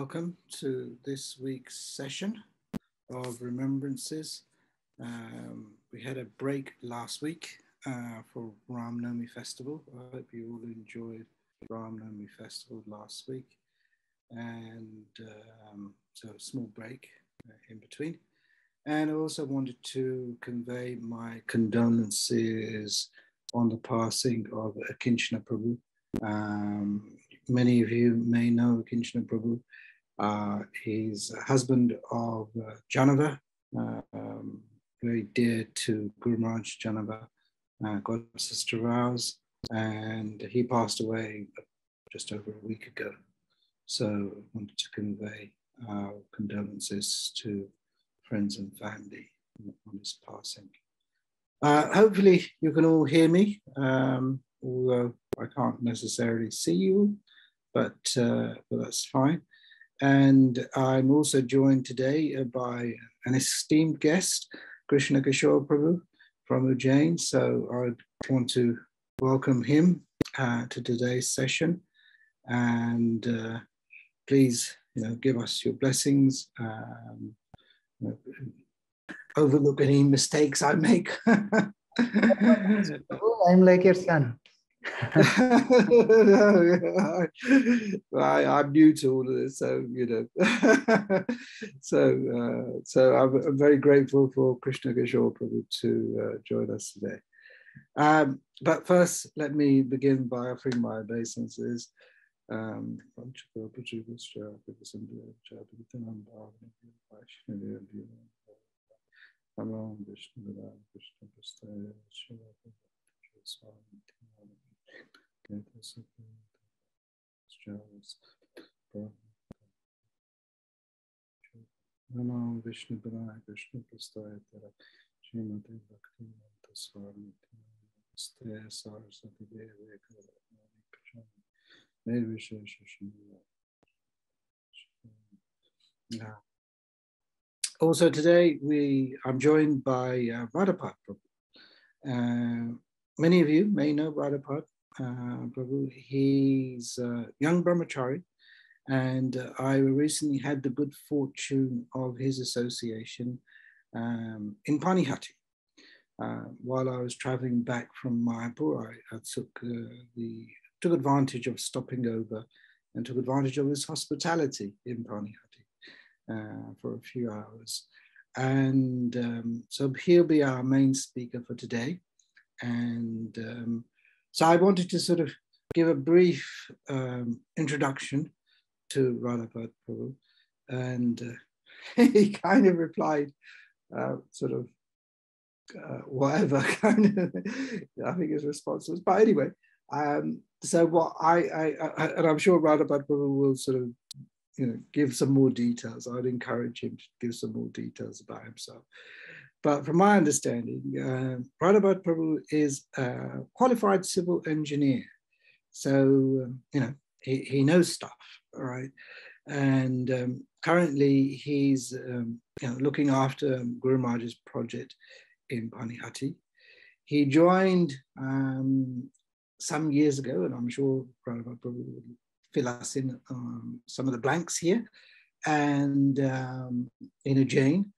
welcome to this week's session of remembrances. We had a break last week for Ram Navami Festival. I hope you all enjoyed Ram Navami Festival last week. And so a small break in between. And I also wanted to convey my condolences on the passing of Kinchana Prabhu. Many of you may know Kinchana Prabhu. He's a husband of Janava, very dear to Guru Maharaj Janava, God Sister Rouse, and he passed away just over a week ago. So I wanted to convey our condolences to friends and family on his passing. Hopefully you can all hear me, although I can't necessarily see you, but that's fine. And I'm also joined today by an esteemed guest, Krishna Kishore Prabhu from Ujjain. So I want to welcome him to today's session. And please, give us your blessings. Overlook any mistakes I make. I'm like your son. I'm new to all of this, so so I'm very grateful for Krishna Kishore Prabhu to join us today. But first, let me begin by offering my obeisances. Namo Vishnu Padaya Krishna Prastaya Tara Srimati Bhakti Swami Ste Saraswati Deve Kalamani Pachami Nirvishesha. Also today I'm joined by Radhapada Prabhu. Many of you may know Radhapada Prabhu. He's a young brahmachari, and I recently had the good fortune of his association in Panihati. While I was traveling back from Mayapur, I took advantage of stopping over and took advantage of his hospitality in Panihati for a few hours. And so he'll be our main speaker for today. And so I wanted to sort of give a brief introduction to Radhapada Prabhu. And he kind of replied, whatever kind of, I think his response was. But anyway, so what and I'm sure Radhapada Prabhu will sort of, give some more details. I'd encourage him to give some more details about himself. But from my understanding, Radhapada Prabhu is a qualified civil engineer. So, he knows stuff, right? And currently he's, looking after Guru Maharaj's project in Panihati. He joined some years ago, and I'm sure Prabhupada will fill us in some of the blanks here, and in Ujjain.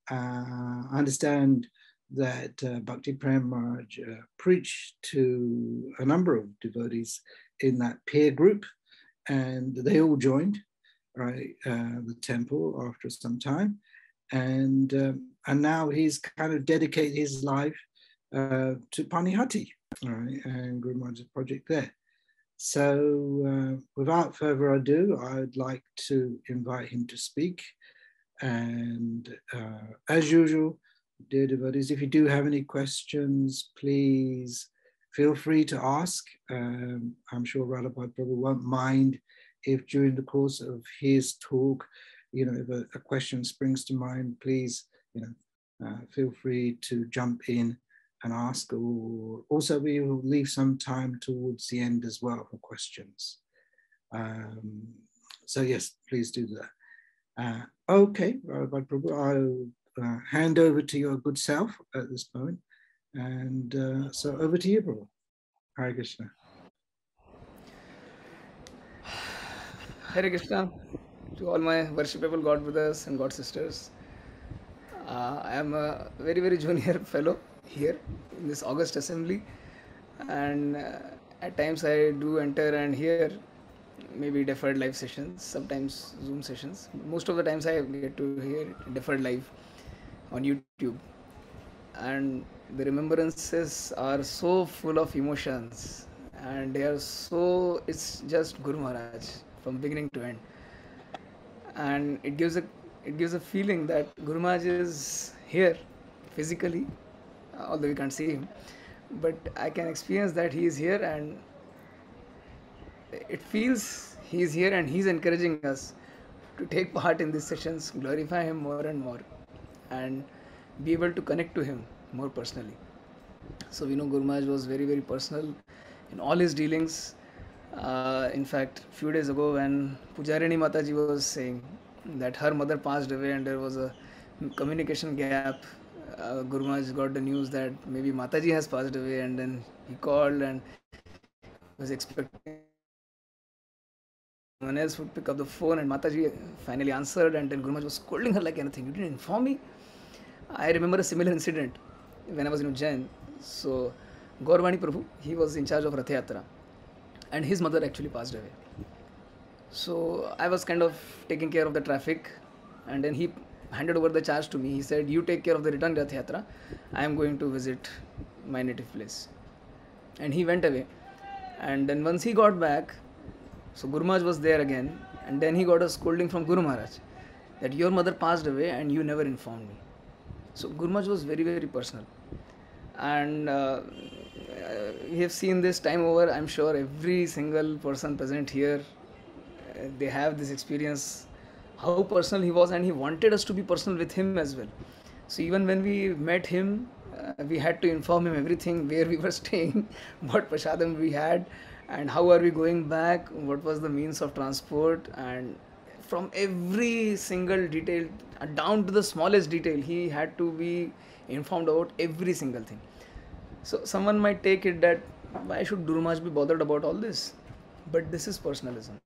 I understand that Bhakti Maharaj preached to a number of devotees in that peer group, and they all joined, right, the temple after some time, and now he's kind of dedicated his life to Panihati, right, and Guru Maharaj's project there. So without further ado, I'd like to invite him to speak. And as usual, dear devotees, if you do have any questions, please feel free to ask. I'm sure Radhapada Prabhu won't mind if during the course of his talk, if a question springs to mind, please, feel free to jump in and ask. Or also, we will leave some time towards the end as well for questions. So yes, please do that. Okay, Radhapada Prabhu, I'll hand over to your good self at this point. And so over to you, Prabhu. Hare Krishna. Hare Krishna. to all my worshipable God brothers and God sisters. I am a very, very junior fellow here in this August assembly, and at times I do enter and hear maybe deferred live sessions, sometimes Zoom sessions. Most of the times I get to hear deferred live on YouTube, and the remembrances are so full of emotions, and they are so, it's just Guru Maharaj from beginning to end, and it gives a feeling that Guru Maharaj is here physically, although we can't see him, but I can experience that he is here, and it feels he is here and he's encouraging us to take part in these sessions, glorify him more and more, and be able to connect to him more personally. So we know Guru Maharaj was very, very personal in all his dealings. In fact, few days ago when Pujarini Mataji was saying that her mother passed away and there was a communication gap, Guru Maharaj got the news that maybe Mataji has passed away, and then he called and was expecting someone else would pick up the phone, and Mataji finally answered, and then Guru Maharaj was scolding her like anything. You didn't inform me. I remember a similar incident when I was in Ujjain. So, Gaurvani Prabhu, he was in charge of Rath Yatra, and his mother actually passed away. So, I was kind of taking care of the traffic, and then he handed over the charge to me. He said, "You take care of the return Rath Yatra. I am going to visit my native place." And he went away. And then once he got back, so Guru Maharaj was there again, and then he got a scolding from Guru Maharaj that your mother passed away and you never informed me. So Guru Maharaj was very, very personal, and we have seen this time over. I'm sure every single person present here, they have this experience how personal he was, and he wanted us to be personal with him as well. So even when we met him, we had to inform him everything, where we were staying, what prasadam we had, and how are we going back, what was the means of transport, and from every single detail, down to the smallest detail, he had to be informed about every single thing. So someone might take it that why should Guru Maharaj be bothered about all this? But this is personalism.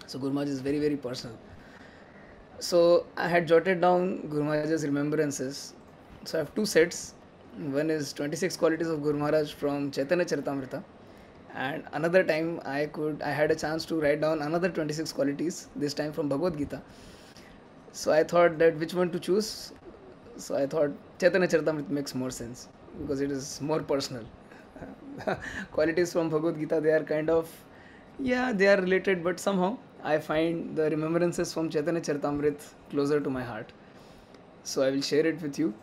So Guru Maharaj is very, very personal. So I had jotted down Guru Maharaj's remembrances. So I have two sets. One is 26 qualities of Guru Maharaj from Chaitanya Charitamrita, and another time I had a chance to write down another 26 qualities, this time from Bhagavad Gita. So I thought that which one to choose. So I thought Chaitanya Charitamrita makes more sense because it is more personal. Qualities from Bhagavad Gita, they are kind of, yeah, they are related, but somehow I find the remembrances from Chaitanya Charitamrita closer to my heart. So I will share it with you.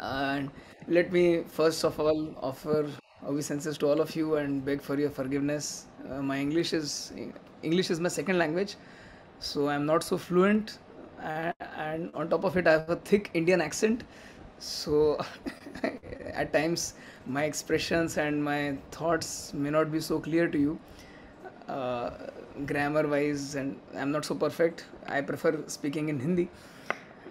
And let me first of all offer obeisances to all of you and beg for your forgiveness. My English is my second language, so I'm not so fluent, and on top of it, I have a thick Indian accent. So at times, my expressions and my thoughts may not be so clear to you, uh, grammar wise, and I'm not so perfect. I prefer speaking in Hindi.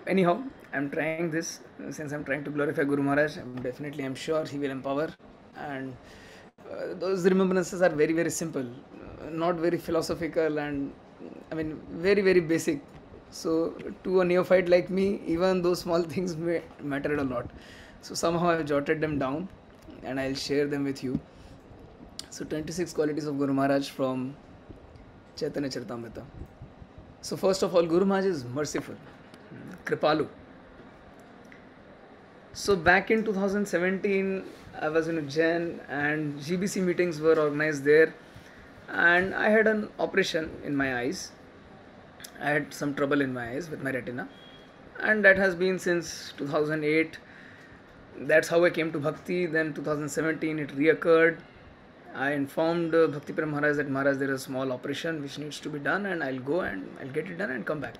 Anyhow, I'm trying this since I'm trying to glorify Guru Maharaj. I'm sure he will empower, and those remembrances are very, very simple, not very philosophical, and I mean very, very basic. So to a neophyte like me, even those small things may mattered a lot. So somehow I've jotted them down, and I'll share them with you. So 26 qualities of Guru Maharaj from Chaitanya Charitamrita. So first of all, Guru Maharaj is merciful, Kripalu. So back in 2017, I was in Ujjain and GBC meetings were organized there, and I had an operation in my eyes. I had some trouble in my eyes with my retina, and that has been since 2008. That's how I came to Bhakti. Then 2017 it reoccurred. I informed Bhakti Maharaj that Maharaj, there is a small operation which needs to be done, and I'll go and I'll get it done and come back.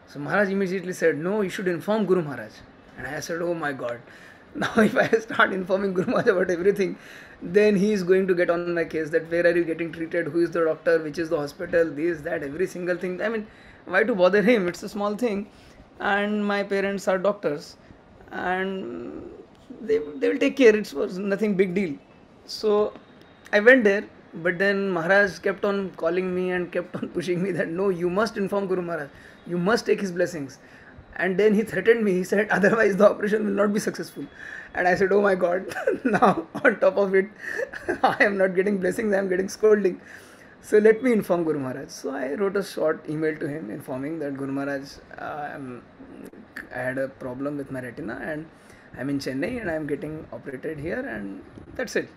So Maharaj immediately said, "No, you should inform Guru Maharaj." And I said, "Oh my God, now if I start informing Guru Maharaj about everything, then he is going to get on my case that where are you getting treated, who is the doctor, which is the hospital, this, that, every single thing. I mean, why to bother him? It's a small thing. And my parents are doctors, and they will take care. It was nothing big deal." So I went there, But then Maharaj kept on calling me and kept on pushing me that no, you must inform Guru Maharaj, you must take his blessings. And then he threatened me. He said, otherwise the operation will not be successful. And I said, oh my God, now on top of it, I am not getting blessings, I am getting scolding. So let me inform Guru Maharaj. So I wrote a short email to him informing that Guru Maharaj, I had a problem with my retina and I'm in Chennai and I'm getting operated here, and that's it.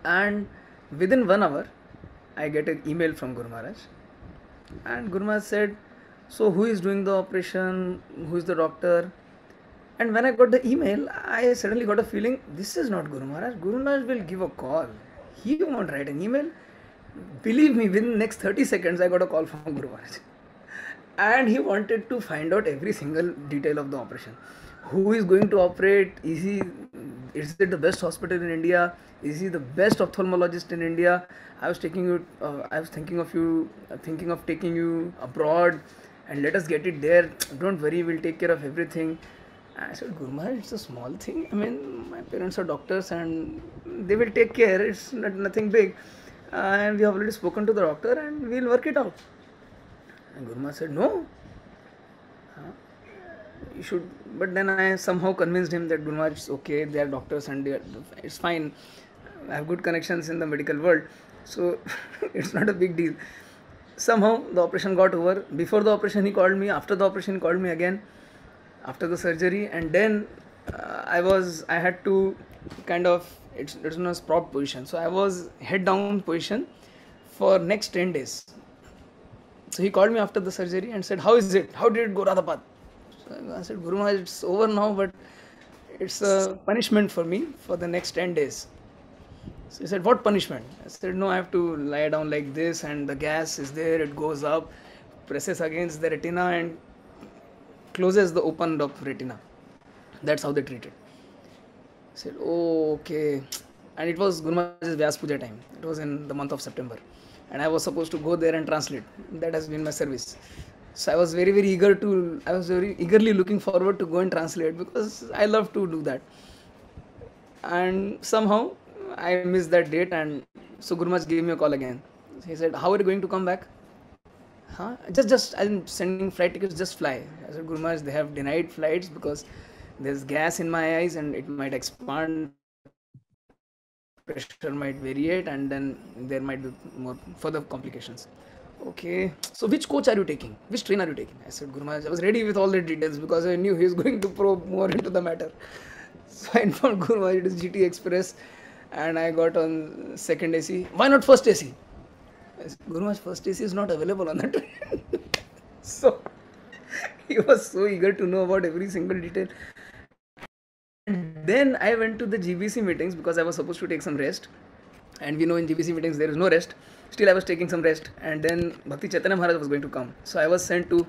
And within 1 hour, I get an email from Guru Maharaj. And Guru Maharaj said, so who is doing the operation? Who is the doctor? And when I got the email, I suddenly got a feeling, this is not Guru Maharaj. Guru Maharaj will give a call. He won't write an email. Believe me, within the next 30 seconds, I got a call from Guru Maharaj. And he wanted to find out every single detail of the operation. Who is going to operate? Is it the best hospital in India? Is he the best ophthalmologist in India? I was thinking of taking you abroad, and let us get it there. Don't worry, we'll take care of everything. I said, Guru Maharaj, it's a small thing. I mean, my parents are doctors and they will take care. It's nothing big. And we have already spoken to the doctor and we'll work it out. And Guru Maharaj said, no, you should. But then I somehow convinced him that Guru Maharaj is okay, they are doctors and it's fine. I have good connections in the medical world. So it's not a big deal. Somehow the operation got over. Before the operation he called me. After the operation he called me again. After the surgery, and then I had to kind of, it's in a prop position, so I was head down position for next 10 days. So he called me after the surgery and said, how is it? How did it go, Radhapada? So I said, Guru Maharaj, it's over now, but it's a punishment for me for the next 10 days. So he said, what punishment? I said, no, I have to lie down like this and the gas is there, it goes up, presses against the retina and closes the opened up retina. That's how they treat it. I said, oh, okay. And it was Guru Maharaj's Vyas Puja time. It was in the month of September. And I was supposed to go there and translate. That has been my service. So I was very eagerly looking forward to go and translate because I love to do that. And somehow I missed that date, and so Guru Maharaj gave me a call again. He said, how are you going to come back? Just I'm sending flight tickets, just fly. I said, Guru Maharaj, they have denied flights because there's gas in my eyes and it might expand, pressure might variate, and then there might be more further complications. Okay, so which coach are you taking? Which train are you taking? I said, Guru Maharaj, I was ready with all the details because I knew he was going to probe more into the matter. So I informed Guru Maharaj it is GT Express and I got on second AC. Why not first AC? Guru Maharaj, first AC is not available on the train. So he was so eager to know about every single detail. And then I went to the GBC meetings because I was supposed to take some rest. And we know in GBC meetings there is no rest. Still I was taking some rest. And then Bhakti Chaitanya Maharaj was going to come. So I was sent to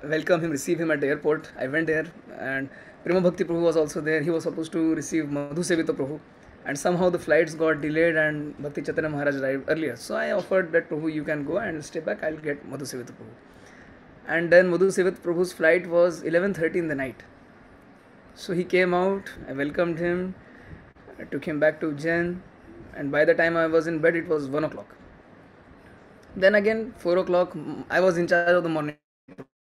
welcome him, receive him at the airport. I went there and Prema Bhakti Prabhu was also there. He was supposed to receive Madhu Sevita Prabhu. And somehow the flights got delayed and Bhakti Chaitanya Maharaj arrived earlier. So I offered that, Prabhu, you can go and stay back. I'll get Madhu Sevita Prabhu. And then Madhu Sevita Prabhu's flight was 11:30 in the night. So he came out, I welcomed him, I took him back to Ujjain. And by the time I was in bed, it was 1 o'clock. Then again, 4 o'clock, I was in charge of the morning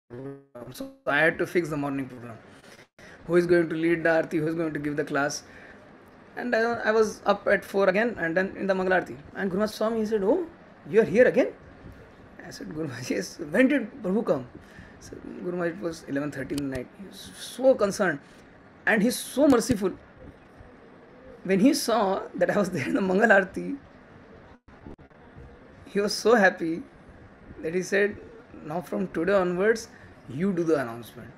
program. So I had to fix the morning program. Who is going to lead the Aarti, who is going to give the class. And I was up at 4 again and then in the Mangalarti. And Guru Maharaj saw me, he said, oh, you are here again? I said, Guru Maharaj, yes. When did Prabhu come? So Guru Maharaj, it was 11:30 in the night. He was so concerned. And he's so merciful. When he saw that I was there in the Mangalarti, he was so happy that he said, now from today onwards, you do the announcement.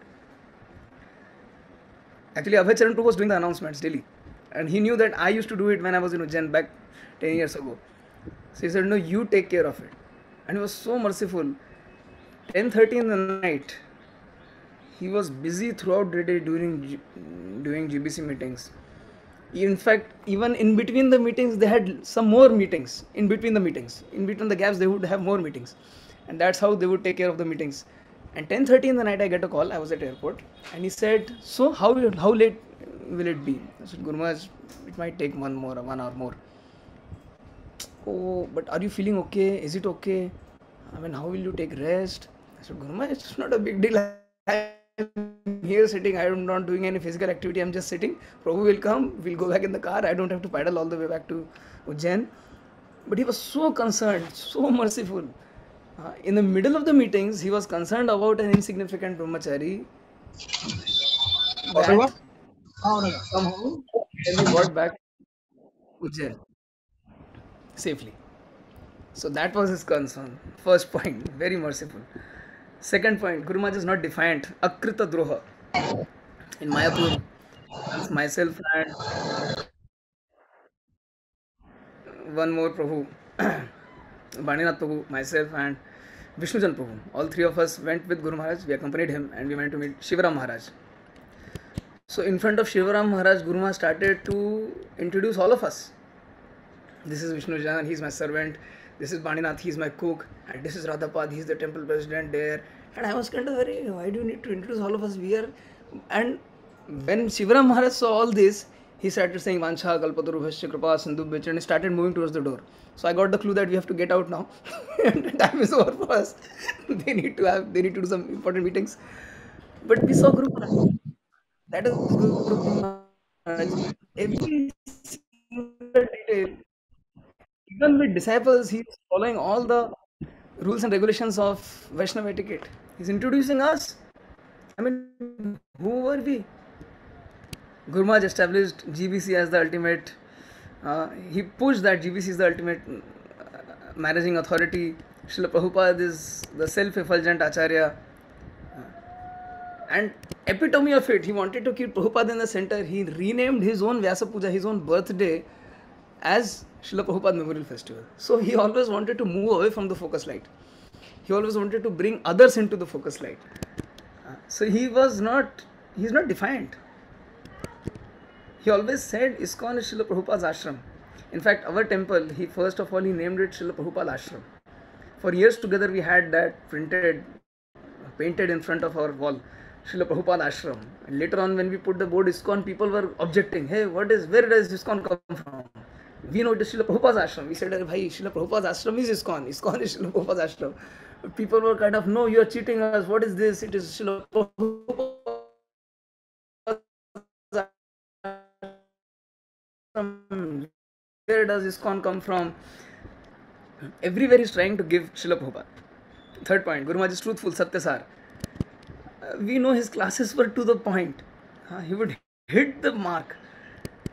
Actually, Abhay Charan Prabhu was doing the announcements daily. And he knew that I used to do it when I was in Ujjain back 10 years ago. So he said, no, you take care of it. And he was so merciful. 10:30 in the night, he was busy throughout the day doing GBC meetings. In fact, even in between the meetings, they had some more meetings. In between the meetings, in between the gaps, they would have more meetings. And that's how they would take care of the meetings. And 10:30 in the night, I get a call. I was at airport. And he said, so how late will it be? I said, Guru Maharaj, it might take 1 hour more. oh, but are you feeling okay? Is it okay? I mean, how will you take rest? I said, Guru Maharaj, it's not a big deal. I'm here sitting. I'm not doing any physical activity. I'm just sitting. Prabhu will come. We'll go back in the car. I don't have to paddle all the way back to Ujjain. But he was so concerned, so merciful. In the middle of the meetings, he was concerned about an insignificant brahmachari that somehow can be brought back to Ujjain safely. So that was his concern. First point, very merciful. Second point, Guru Maharaj is not defiant. Akrita Droha. In Mayapur, once myself and one more Prabhu, Baninath Prabhu, myself and Vishnujan Prabhu, all three of us went with Guru Maharaj. We accompanied him and we went to meet Shivaram Maharaj. So in front of Shivaram Maharaj, Guru Maharaj started to introduce all of us. This is Vishnujan, he's my servant. This is Baninath, he's my cook. And this is Radhapada, he's the temple president there. And I was kind of very, why do you need to introduce all of us? We are. And when Shivaram Maharaj saw all this, he started saying Vansha, Kalpataru, Bhashya, Kripa, Sindhu, Bich, and he started moving towards the door. So I got the clue that we have to get out now. And time is over for us. They need to do some important meetings. But we saw Guru Maharaj. That is Guru Maharaj. Every single detail. Even with disciples, he is following all the rules and regulations of Vaishnava etiquette. He's introducing us. I mean, who were we? Guru Maharaj established GBC as the ultimate. He pushed that GBC is the ultimate managing authority. Srila Prabhupada is the self-effulgent Acharya. And epitome of it, he wanted to keep Prabhupada in the center. He renamed his own Vyasa Puja, his own birthday, as Srila Prabhupada Memorial Festival. So he always wanted to move away from the focus light. He always wanted to bring others into the focus light. So he's not defiant. He always said ISKCON is Srila Prabhupada's ashram. In fact, our temple, he named it Srila Prabhupada ashram. For years together we had that painted in front of our wall, Srila Prabhupada ashram. And later on when we put the board ISKCON, people were objecting, hey, where does ISKCON come from? We know it is Srila Prabhupada's ashram. We said, Bhai, Srila Prabhupada's ashram is ISKCON. ISKCON is Srila Prabhupada's ashram. People were kind of, no, you are cheating us. What is this? It is Srila Prabhupada's ashram. Where does ISKCON come from? Everywhere is trying to give Srila Prabhupada. Third point, Guru Maharaj is truthful, Satyasar. We know his classes were to the point. He would hit the mark.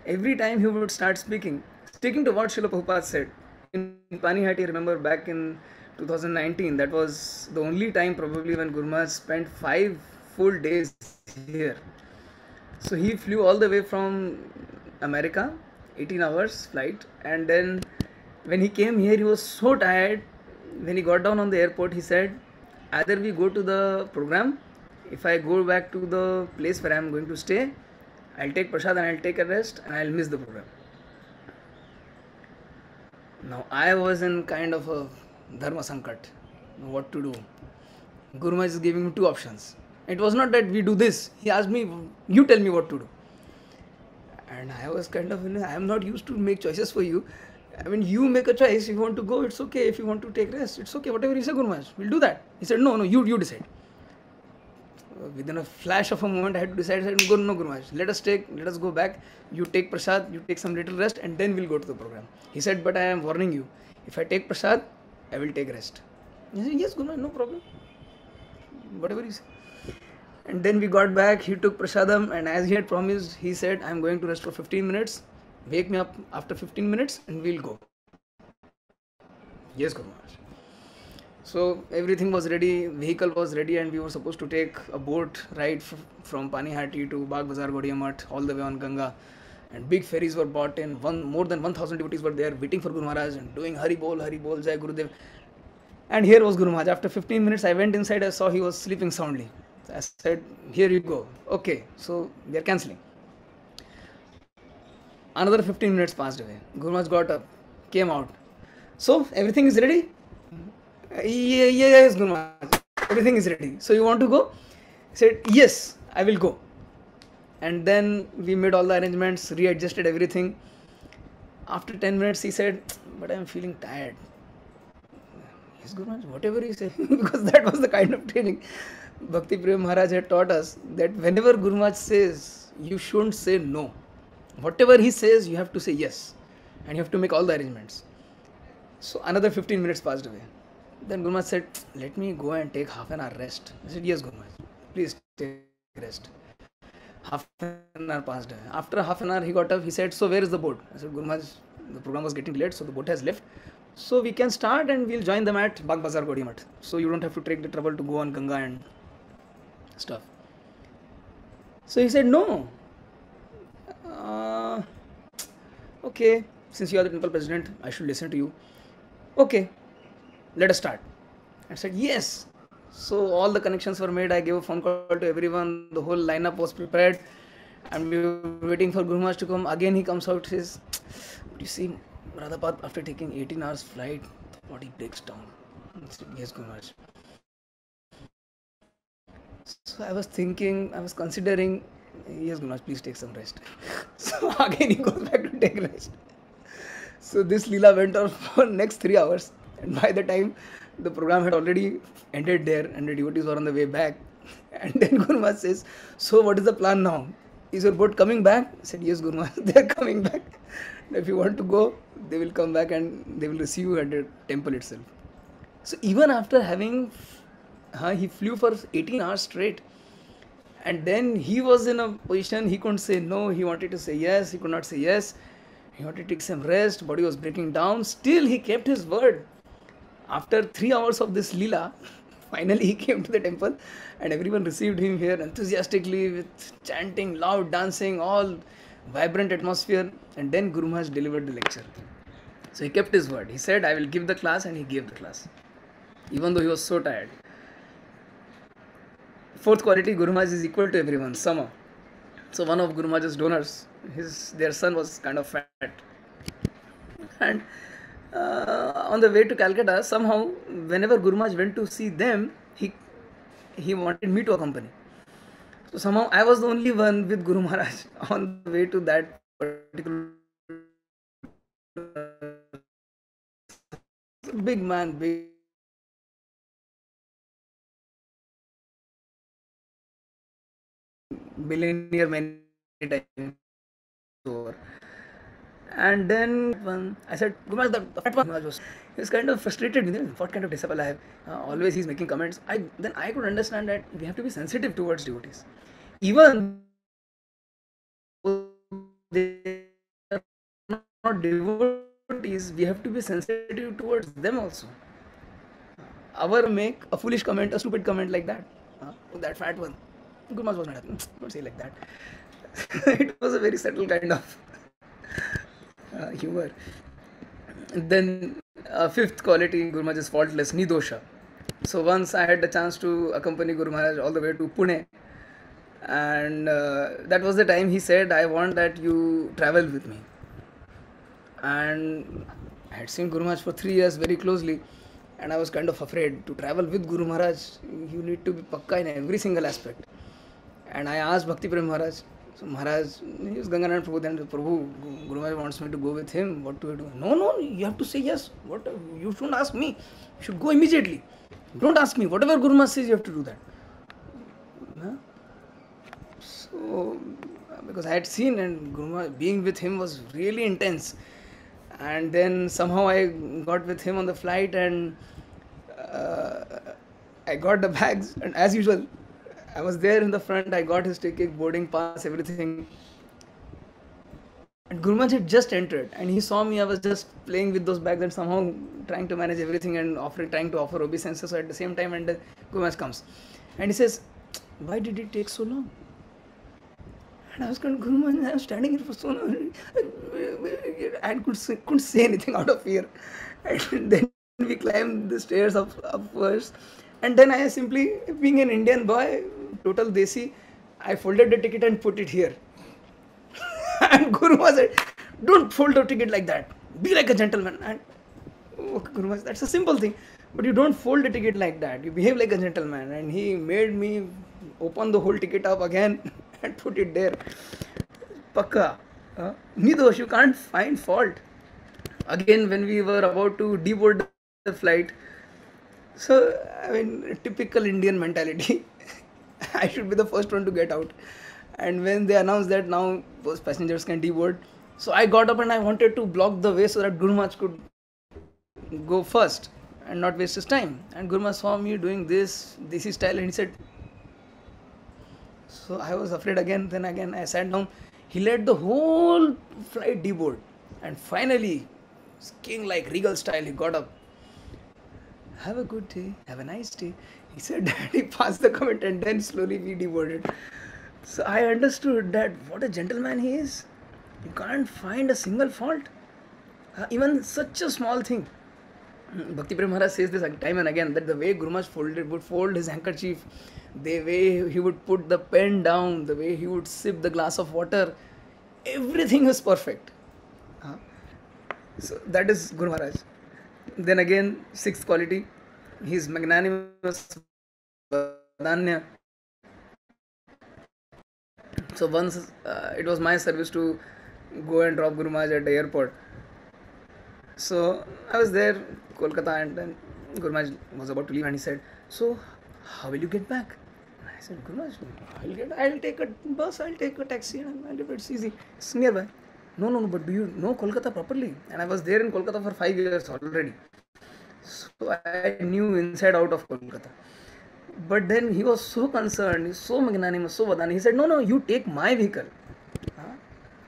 Every time he would start speaking, sticking to what Srila Prabhupada said. In Panihati, remember back in 2019, that was the only time probably when Guru Maharaj spent 5 full days here. So he flew all the way from America, 18 hours flight, and then when he came here, he was so tired. When he got down on the airport, he said, either we go to the program, if I go back to the place where I am going to stay, I'll take prasad and I'll take a rest and I'll miss the program. Now I was in kind of a dharma sankat, what to do. Guru Maharaj is giving me 2 options. It was not that we do this. He asked me, you tell me what to do. And I was kind of, I am not used to make choices for you. I mean, you make a choice. If you want to go, it's okay. If you want to take rest, it's okay. Whatever you say, Guru Maharaj, we'll do that. He said, no, you decide. Within a flash of a moment, I had to decide, no, Guru Maharaj, let us go back. You take prasad, you take some little rest, and then we'll go to the program. He said, but I am warning you. If I take prasad, I will take rest. He said, yes, Guru Maharaj, no problem. Whatever you say. And then we got back, he took prasadam, and as he had promised, he said, I am going to rest for 15 minutes. Wake me up after 15 minutes and we'll go. Yes, Guru Maharaj. So everything was ready, vehicle was ready, and we were supposed to take a boat ride from Panihati to Bagh Bazar Gaudiya Math all the way on Ganga. And big ferries were bought in, more than 1,000 devotees were there waiting for Guru Maharaj and doing Hari Bol, Jai Gurudev. And here was Guru Maharaj. After 15 minutes, I went inside, I saw he was sleeping soundly. I said, here you go. Okay, so we are cancelling. Another 15 minutes passed away. Guru Maharaj got up, came out. So, everything is ready? Yes, Guru Maharaj. Everything is ready. So, you want to go? He said, yes, I will go. And then we made all the arrangements, readjusted everything. After 10 minutes, he said, but I am feeling tired. Yes, Guru Maharaj, whatever you say, because that was the kind of training Bhakti Prem Maharaj had taught us, that whenever Guru Maharaj says, you shouldn't say no. Whatever he says, you have to say yes. And you have to make all the arrangements. So another 15 minutes passed away. Then Guru Maharaj said, let me go and take half an hour rest. I said, yes, Guru Maharaj, please take rest. Half an hour passed away. After half an hour, he got up. He said, so where is the boat? I said, Guru Maharaj, the program was getting late, so the boat has left. So we can start and we'll join them at Bagh Bazar Gaudiya Math. So you don't have to take the trouble to go on Ganga and stuff. So he said, no. Okay, since you are the temple president, I should listen to you. Okay, let us start. I said, yes. So all the connections were made. I gave a phone call to everyone. The whole lineup was prepared. And we were waiting for Guru Maharaj to come. Again, he comes out, says, you see, Radhapada, after taking 18 hours flight, the body breaks down. I said, yes, Guru Maharaj. So I was thinking, I was considering, yes, Guru Maharaj, please take some rest. So again, he goes back to take rest. So this Leela went on for next 3 hours. And by the time the program had already ended there and the devotees were on the way back. And then Guru Maharaj says, so what is the plan now? Is your boat coming back? I said, yes, Guru Maharaj, they are coming back. If you want to go, they will come back and they will receive you at the temple itself. So even after having, he flew for 18 hours straight. And then he was in a position, he couldn't say no, he wanted to say yes, he could not say yes. He wanted to take some rest, body was breaking down. Still, he kept his word. After 3 hours of this Leela, finally he came to the temple and everyone received him here enthusiastically with chanting, loud dancing, all vibrant atmosphere. And then Guru Maharaj delivered the lecture. So he kept his word. He said, I will give the class, and he gave the class. Even though he was so tired. Fourth quality, Guru Maharaj is equal to everyone, Sama. So one of Guru Maharaj's donors, their son was kind of fat. And on the way to Calcutta, somehow, whenever Guru Maharaj went to see them, he wanted me to accompany. So somehow I was the only one with Guru Maharaj on the way to that particular big man, big billionaire many times over. And then I said, Guru Maharaj, the fat one was, he was kind of frustrated with him. What kind of disciple I have? Always he's making comments. Then I could understand that we have to be sensitive towards devotees. Even they are not devotees, we have to be sensitive towards them also. Our make a foolish comment, a stupid comment like that. That fat one. Guru Maharaj was not happy. Don't say like that. It was a very subtle kind of humor. Then fifth quality, Guru Maharaj is faultless, nidosha. So once I had the chance to accompany Guru Maharaj all the way to Pune, and that was the time he said, I want that you travel with me. And I had seen Guru Maharaj for 3 years very closely, and I was kind of afraid to travel with Guru Maharaj. You need to be pakka in every single aspect. And I asked Bhakti Prem Maharaj, so Maharaj, he was Ganganand Prabhu, then Prabhu, Guru Maharaj wants me to go with him, what do I do? No, you have to say yes. What? You shouldn't ask me. You should go immediately. Don't ask me. Whatever Guru Maharaj says, you have to do that. So, because I had seen, and Guru Maharaj, being with him was really intense. And then somehow I got with him on the flight, and I got the bags, and as usual, I was there in the front. I got his ticket, boarding pass, everything. And Guru Maharaj had just entered, and he saw me. I was just playing with those bags and somehow trying to manage everything and trying to offer obeisances. So at the same time, and Guru Maharaj comes, and he says, "Why did it take so long?" And I was going, Guru Maharaj, I was standing here for so long. I couldn't say anything out of fear. And then we climbed the stairs upwards. And then I simply, being an Indian boy, total desi, I folded the ticket and put it here. And Guru Maharaj said, don't fold the ticket like that. Be like a gentleman. And Guru Maharaj, that's a simple thing. But you don't fold the ticket like that. You behave like a gentleman. And he made me open the whole ticket up again and put it there. Pakka. Nidosh, you can't find fault. Again, when we were about to deboard the flight, so I mean, typical Indian mentality. I should be the first one to get out. And when they announced that now those passengers can deboard, so I got up and I wanted to block the way so that Guru Maharaj could go first and not waste his time. And Guru Maharaj saw me doing this is style, and he said, so I was afraid again. Then again I sat down. He let the whole flight deboard, and finally, king like regal style, he got up. Have a good day. Have a nice day. He said that. He passed the comment, and then slowly we deboarded. So I understood that what a gentleman he is. You can't find a single fault. Even such a small thing. Bhakti Maharaj says this time and again, that the way Guru Maharaj would fold his handkerchief, the way he would put the pen down, the way he would sip the glass of water, everything was perfect. So that is Guru Maharaj. Then again, sixth quality, he is magnanimous, Vadanya. So once it was my service to go and drop Guru Maharaj at the airport. So I was there, Kolkata, and then Guru Maharaj was about to leave, and he said, "So, how will you get back?" And I said, "Guru Maharaj, I'll take a bus, I'll take a taxi, and it's easy, it's nearby." No, but do you know Kolkata properly? And I was there in Kolkata for 5 years already. So I knew inside out of Kolkata. But then he was so concerned, he's so magnanimous, so vadani. He said, no, you take my vehicle.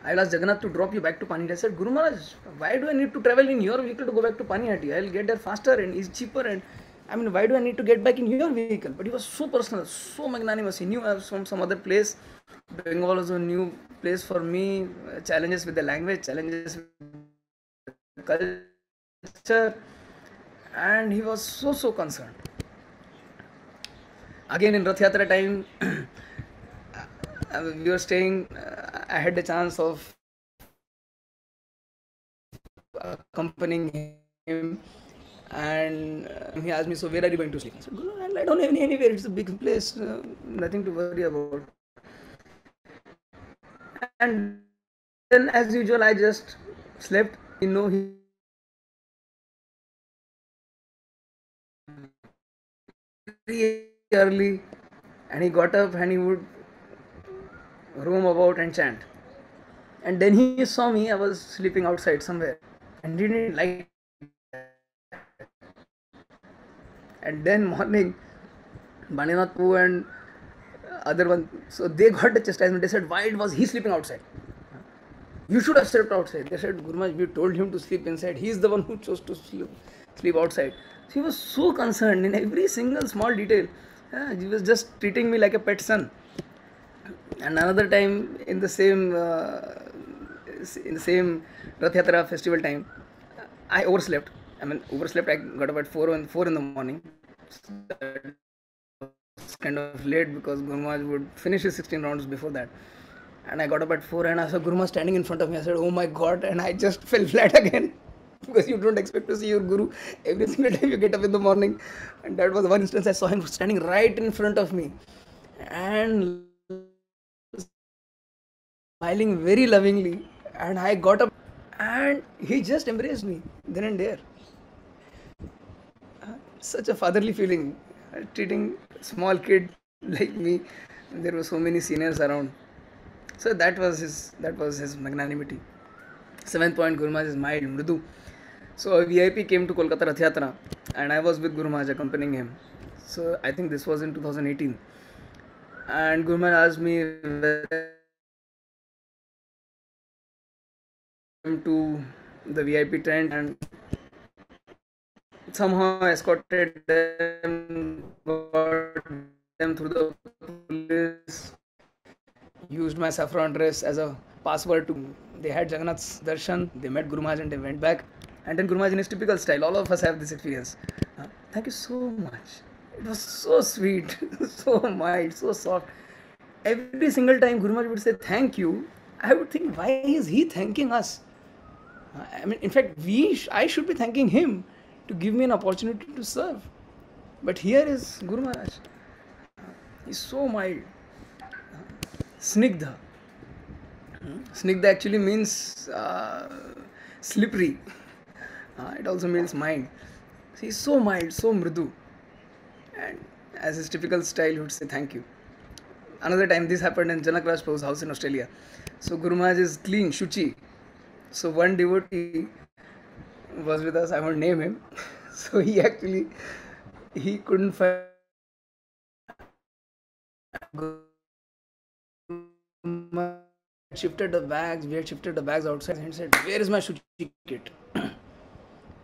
I'll ask Jagannath to drop you back to Panihati. I said, Guru Maharaj, why do I need to travel in your vehicle to go back to Panihati? I'll get there faster and it's cheaper, and I mean, why do I need to get back in your vehicle? But he was so personal, so magnanimous. He knew I was from some other place. Bengal was a new place for me. Challenges with the language, challenges with the culture, and he was so concerned. Again in Rath Yatra time, we were staying. I had the chance of accompanying him, and he asked me, "So where are you going to sleep?" I said, "Guru, I'll lie down anywhere. It's a big place, nothing to worry about." And then, as usual, I just slept. He very early, and he got up and he would roam about and chant. And then he saw me. I was sleeping outside somewhere, and he didn't like that. And then morning, Bandinath Poo and other one, so they got the chastisement. They said, why was he sleeping outside? You should have slept outside. They said, Guru Maharaj, we told him to sleep inside. He is the one who chose to sleep outside. So he was so concerned in every single small detail. He was just treating me like a pet son. And another time in the same Rath Yatra festival time, I overslept. I got up at 4 in the morning. It's kind of late because Guru Maharaj would finish his 16 rounds before that. And I got up at 4 and I saw Guru Maharaj standing in front of me. I said, oh my God, and I just fell flat again. Because you don't expect to see your Guru every single time you get up in the morning. And that was one instance I saw him standing right in front of me. And smiling very lovingly. And I got up and he just embraced me then and there. Such a fatherly feeling, treating a small kid like me. There were so many seniors around. So that was his magnanimity. Seventh point, Guru Maharaj is mild, mridu. So a VIP came to Kolkata Rath Yatra and I was with Guru Maharaj accompanying him. So I think this was in 2018. And Guru Maharaj asked me to the VIP tent and somehow escorted them, got them through the police, used my saffron dress as a password to. They had Jagannath's darshan, they met Guru Maharaj and they went back. And then Guru Maharaj in his typical style, all of us have this experience. Thank you so much. It was so sweet, so mild, so soft. Every single time Guru Maharaj would say thank you, I would think, why is he thanking us? I mean, in fact, I should be thanking him to give me an opportunity to serve. But here is Guru Maharaj. He's so mild. Snigdha. Snigdha actually means slippery. It also means mind. He's so mild, so mridu. And as his typical style, he would say thank you. Another time this happened in Janak Raj Prabhu's house in Australia. So Guru Maharaj is clean, shuchi. So one devotee was with us, I won't name him. So he couldn't find shifted the bags, we had shifted the bags outside and said, where is my shuchi kit?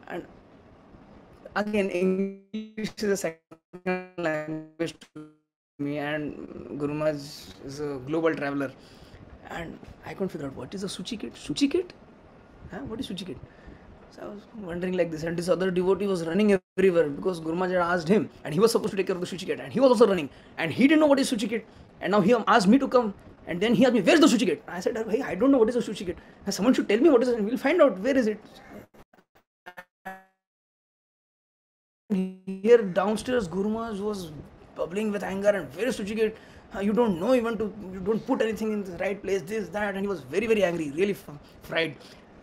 And again, English is a second language to me, and Guru Maharaj is a global traveler. And I couldn't figure out what is a Suchi kit? Suchi kit? What is Suchi kit? So I was wondering like this, and this other devotee was running everywhere because Guru Maharaj had asked him, and he was supposed to take care of the Suchi kit, and he was also running, and he didn't know what is Suchi kit, and now he asked me to come, and then he asked me, where's the Suchi kit? I said, hey, I don't know what is a Suchi kit. And someone should tell me what is it, and we'll find out where is it. Here downstairs, Guru Maharaj was bubbling with anger, and where is Suchi kit? You don't know even you don't put anything in the right place, this, that, and he was very, very angry, really fried.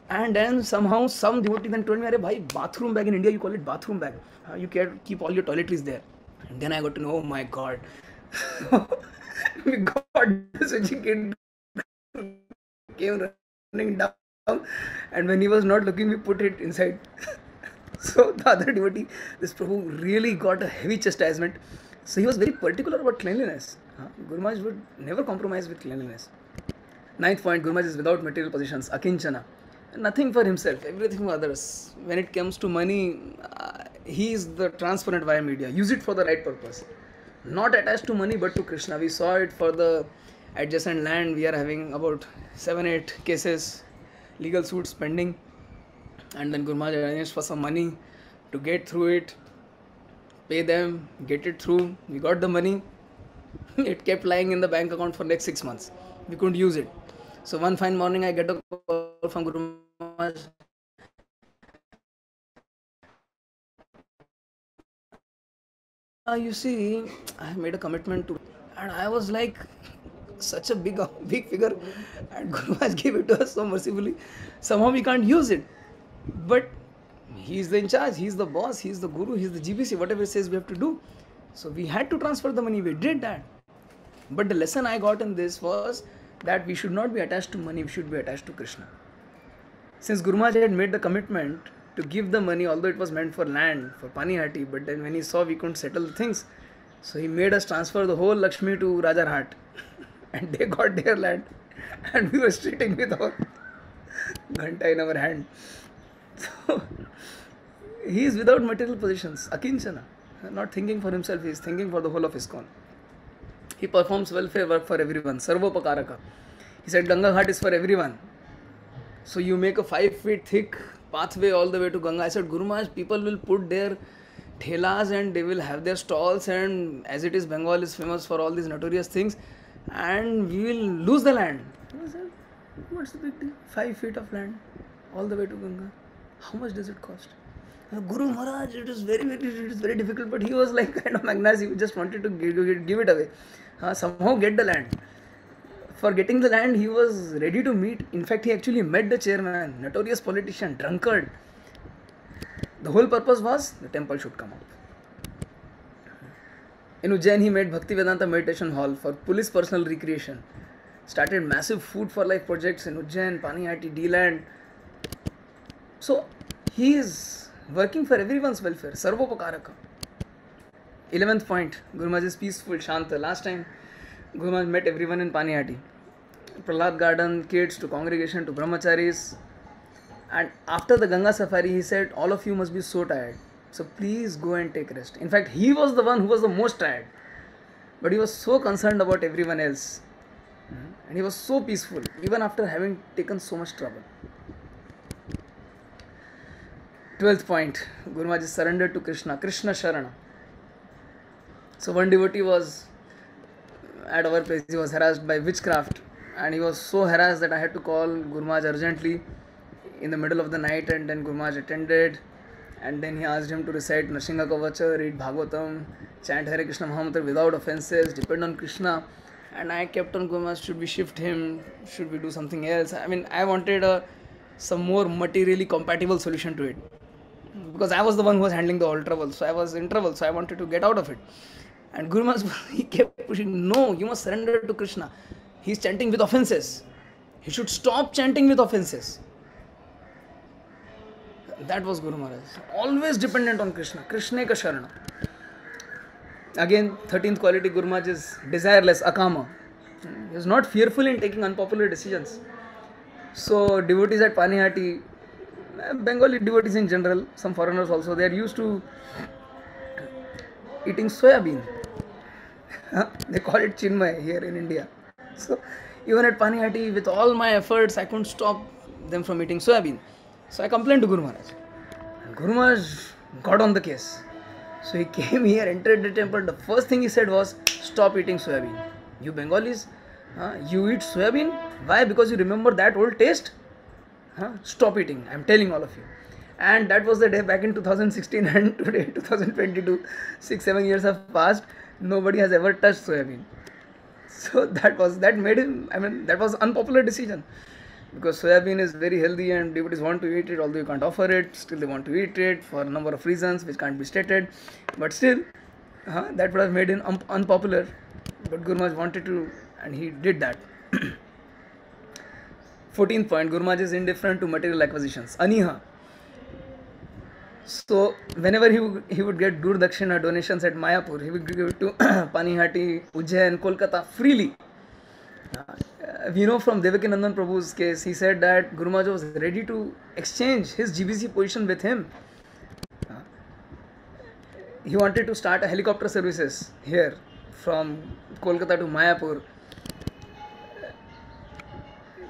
And then somehow some devotee then told me, Arey bhai, bathroom bag in India, you call it bathroom bag. You can keep all your toiletries there. And then I got to know, oh my God. We got this kid came running down, and when he was not looking, we put it inside. So the other devotee, this Prabhu really got a heavy chastisement. So he was very particular about cleanliness. Guru Maharaj would never compromise with cleanliness. Ninth point, Guru Maharaj is without material possessions, akinchana. Nothing for himself, everything for others. When it comes to money, he is the transparent via media. Use it for the right purpose. Not attached to money but to Krishna. We saw it for the adjacent land. We are having about 7-8 cases, legal suits pending. And then Guru Maharaj arranged for some money to get through it, pay them, get it through. We got the money. It kept lying in the bank account for next 6 months. We couldn't use it. So one fine morning I get a call from Guru Maharaj. You see, I made a commitment to, and I was like, such a big figure, and Guru Maharaj gave it to us so mercifully. Somehow we can't use it, but he's the in charge, he's the boss, he's the guru, he's the GBC, whatever it says we have to do. So we had to transfer the money, we did that. But the lesson I got in this was that we should not be attached to money, we should be attached to Krishna. Since Guru Maharaj had made the commitment to give the money, although it was meant for land, for Panihati, but then when he saw we couldn't settle the things, so he made us transfer the whole Lakshmi to Rajarhat. And they got their land, and we were sitting with our ghanta in our hand. So he is without material possessions, akinchana, not thinking for himself, he is thinking for the whole of ISKCON. He performs welfare work for everyone, sarvopakaraka. He said Ganga Ghat is for everyone. So you make a 5 feet thick pathway all the way to Ganga. I said, Guru Maharaj, people will put their thelas and they will have their stalls, and as it is, Bengal is famous for all these notorious things, and we will lose the land. I said, what's the big deal? 5 feet of land all the way to Ganga. How much does it cost? Guru Maharaj, it is very difficult, but he was like kind of magnanimous. He just wanted to give it away. Somehow get the land. For getting the land, he was ready to meet. In fact, he actually met the chairman, notorious politician, drunkard. The whole purpose was the temple should come up. In Ujjain, he made Bhakti Vedanta meditation hall for police personal recreation. Started massive food for life projects in Ujjain, Panihati, D-Land. So, he is working for everyone's welfare. Sarvopakaraka. 11th point, Guru Maharaj is peaceful, Shanta. Last time, Guru Maharaj met everyone in Panihati. Prahlad garden, kids to congregation to brahmacharis. And after the Ganga safari, he said, all of you must be so tired. So please go and take rest. In fact, he was the one who was the most tired. But he was so concerned about everyone else. And he was so peaceful, even after having taken so much trouble. 12th point, Guru Maharaj is surrendered to Krishna, Krishna Sharana. So one devotee was at our place, he was harassed by witchcraft, and he was so harassed that I had to call Guru Maharaj urgently in the middle of the night, and then Guru Maharaj attended, and then he asked him to recite Nrsimha Kavacha, read Bhagavatam, chant Hare Krishna Mahamantra without offenses, depend on Krishna. And I kept on Guru Maharaj, should we shift him, should we do something else? I mean, I wanted some more materially compatible solution to it. because I was the one who was handling the all trouble. So I was in trouble. So I wanted to get out of it. And Guru Maharaj, he kept pushing, no, you must surrender to Krishna. He's chanting with offenses. He should stop chanting with offenses. That was Guru Maharaj. Always dependent on Krishna. Krishna ka Sharana. Again, 13th quality Guru Maharaj is desireless, akama. He was not fearful in taking unpopular decisions. So devotees at Panihati, Bengali devotees in general, some foreigners also, they are used to eating soya bean. They call it chinmay here in India. So even at Panihati, with all my efforts, I couldn't stop them from eating soya bean. So I complained to Guru Maharaj. And Guru Maharaj got on the case. So he came here, entered the temple. The first thing he said was, stop eating soya bean. You Bengalis, you eat soya bean? Why? Because you remember that old taste? Stop eating. I am telling all of you. And that was the day back in 2016, and today 2022, 6-7 years have passed. Nobody has ever touched soya bean. So that made him, that was unpopular decision. Because soya bean is very healthy and devotees want to eat it, although you can't offer it, still they want to eat it for a number of reasons which can't be stated. But still, that would have made him unpopular. But Guru Maharaj wanted to, and he did that. 14th point, Guru Maharaj is indifferent to material acquisitions. Aniha. So, whenever he would get Dur Dakshina donations at Mayapur, he would give it to Panihati, Ujjain, Kolkata freely. We know from Devakinandan Prabhu's case, he said that Guru Maharaj was ready to exchange his GBC position with him. He wanted to start a helicopter services here from Kolkata to Mayapur.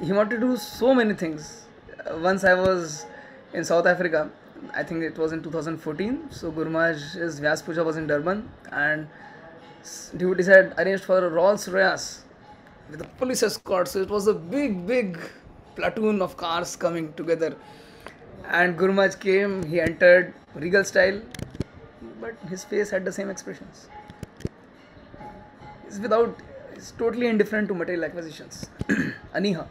He wanted to do so many things. Once I was in South Africa, I think it was in 2014. So Guru Maharaj's Vyas Puja was in Durban, and devotees had arranged for a Rolls Royce with a police escort. So it was a big platoon of cars coming together. And Guru Maharaj came, he entered regal style, but his face had the same expressions. He's totally indifferent to material acquisitions. Aniha.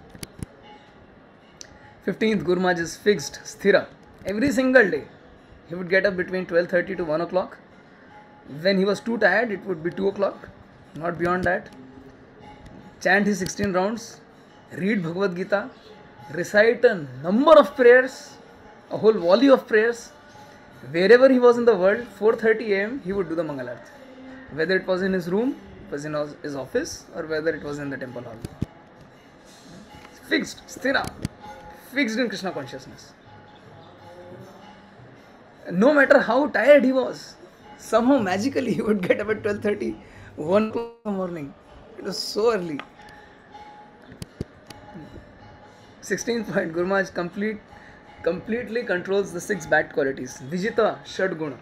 15th, Guru Maharaj is fixed, sthira. Every single day, he would get up between 12:30 to 1 o'clock. When he was too tired, it would be 2 o'clock, not beyond that. Chant his 16 rounds, read Bhagavad Gita, recite a number of prayers, a whole volley of prayers. Wherever he was in the world, 4:30 am, he would do the Mangalarti. Whether it was in his room, it was in his office, or whether it was in the temple hall. Fixed, sthira, fixed in Krishna consciousness. No matter how tired he was, somehow magically he would get up at 12:30, 1 o'clock in the morning. It was so early. 16th point, Guru Maharaj completely controls the 6 bad qualities. Vijita Shadguna.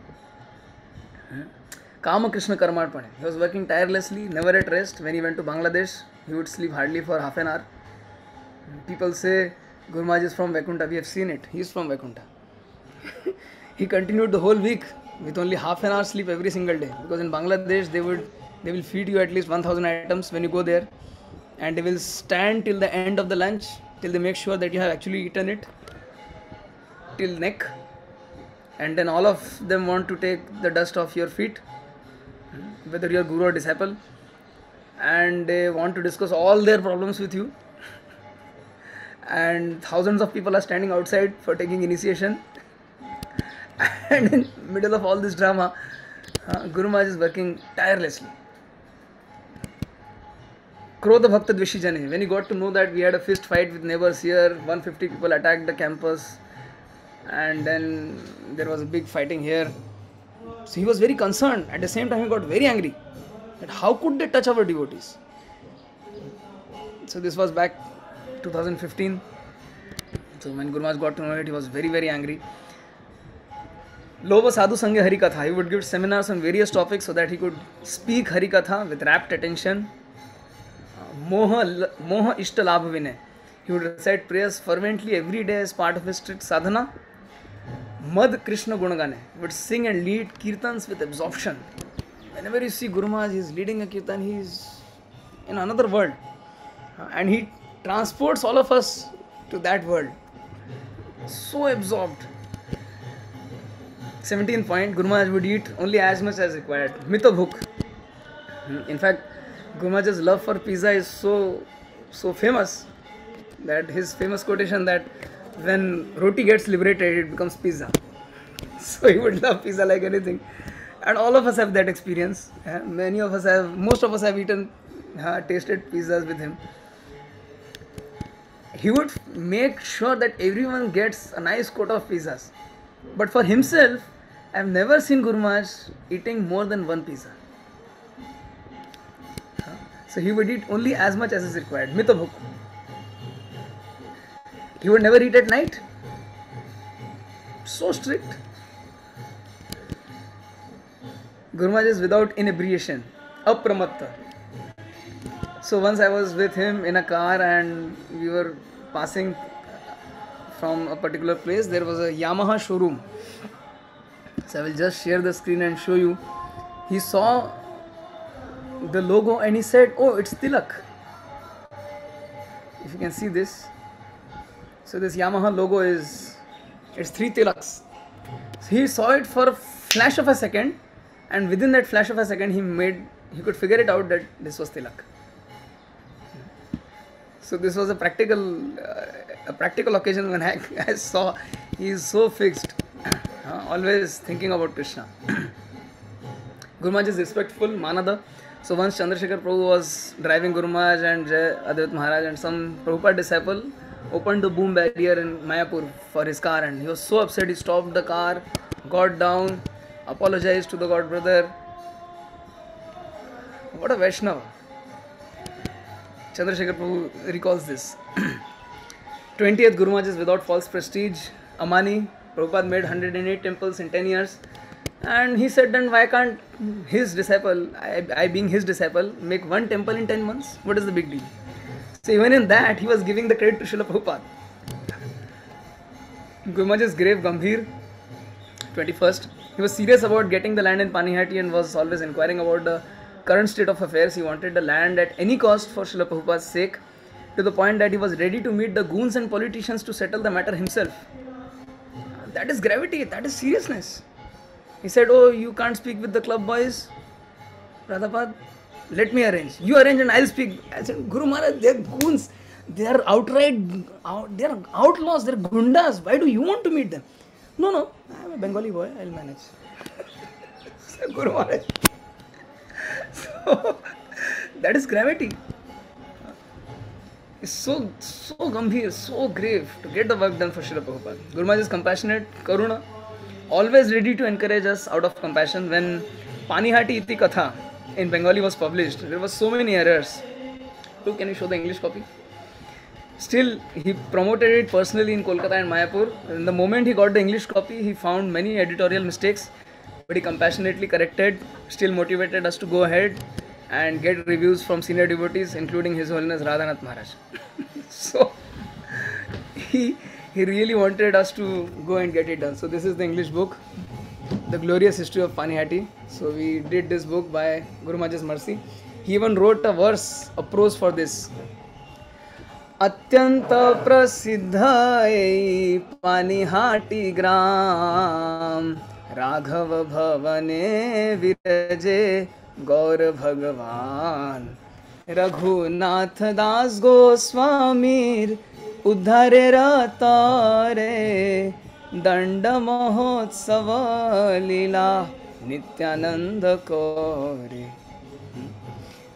Kama Krishna Karmarpane. He was working tirelessly, never at rest. When he went to Bangladesh, he would sleep hardly for half an hour. People say Guru Maharaj is from Vaikuntha. We have seen it. He is from Vaikuntha. He continued the whole week with only half an hour sleep every single day. Because in Bangladesh, they will feed you at least 1000 items when you go there. And they will stand till the end of the lunch, till they make sure that you have actually eaten it, till neck. And then all of them want to take the dust off your feet, whether you are guru or disciple. And they want to discuss all their problems with you. And thousands of people are standing outside for taking initiation. And in the middle of all this drama, Guru Maharaj is working tirelessly. Krodha Bhakta Dveshi Jane. When he got to know that we had a fist fight with neighbors here, 150 people attacked the campus, and then there was a big fighting here. So he was very concerned. At the same time, he got very angry. That how could they touch our devotees? So this was back 2015. So when Guru Maharaj got to know it, he was very angry. Lova Sadhu Sangha Hari Katha. He would give seminars on various topics so that he could speak Hari Katha with rapt attention. Moha Ishta Labha Vinay. He would recite prayers fervently every day as part of his strict sadhana. Mad Krishna Gunagane. He would sing and lead kirtans with absorption. Whenever you see Guru Maharaj, he is leading a kirtan, he is in another world. And he transports all of us to that world. So absorbed. 17th point, Guru Maharaj would eat only as much as required. Mito bhuk. In fact, Guru Maharaj's love for pizza is so famous that his famous quotation that when roti gets liberated, it becomes pizza. So he would love pizza like anything. And all of us have that experience. Most of us have eaten, tasted pizzas with him. He would make sure that everyone gets a nice quota of pizzas. But for himself, I have never seen Guru Maharaj eating more than one pizza. So he would eat only as much as is required. Mito bhuk. He would never eat at night. So strict. Guru Maharaj is without inebriation. Apramatta. So once I was with him in a car and we were passing from a particular place. There was a Yamaha showroom. So I will just share the screen and show you. He saw the logo and he said, "Oh, it's Tilak." If you can see this. So this Yamaha logo it's 3 Tilaks. So he saw it for a flash of a second, and within that flash of a second he could figure it out that this was Tilak. So this was a practical occasion when I saw he is so fixed, always thinking about Krishna. Guru Maharaj is respectful, Manada. So once Chandrasekhar Prabhu was driving Guru Maharaj and Advait Maharaj, and some Prabhupada disciple opened the boom barrier in Mayapur for his car, and he was so upset. He stopped the car, got down, apologized to the God brother. What a Vaishnava. Chandrasekhar Prabhu recalls this. 20th Guru Maharaj is without false prestige. Amani, Prabhupada made 108 temples in 10 years. And he said, then why can't his disciple, I being his disciple, make one temple in 10 months? What is the big deal? So even in that, he was giving the credit to Srila Prabhupada. Guru Maharaj's grave, Gambhir, 21st. He was serious about getting the land in Panihati and was always inquiring about the current state of affairs. He wanted the land at any cost for Srila Prabhupada's sake, to the point that he was ready to meet the goons and politicians to settle the matter himself. That is gravity, that is seriousness. He said, "Oh, you can't speak with the club boys, Radhapada, let me arrange. You arrange and I'll speak." I said, "Guru Maharaj, they're goons. They are they're outlaws, they're gundas. Why do you want to meet them?" No, I'm a Bengali boy, I'll manage. Said, "Guru Maharaj." So, that is gravity. It's so gambhir, so grave to get the work done for Srila Prabhupada. Guru Maharaj is compassionate, karuna, always ready to encourage us out of compassion. When Panihati Iti Katha in Bengali was published, there were so many errors. Can you show the English copy? Still, he promoted it personally in Kolkata and Mayapur. And the moment he got the English copy, he found many editorial mistakes, but he compassionately corrected, still motivated us to go ahead and get reviews from senior devotees, including His Holiness Radhanath Maharaj. So, he really wanted us to go and get it done. So this is the English book, The Glorious History of Panihati. So we did this book by Guru Maharaj's mercy. He even wrote a verse, a prose for this. Atyanta prasiddha Panihati gram Raghav bhavane viraje Gaur Bhagavan Raghunath Das Goswamir Uddhare ratare Danda Mahotsava Lila Nityananda Kore.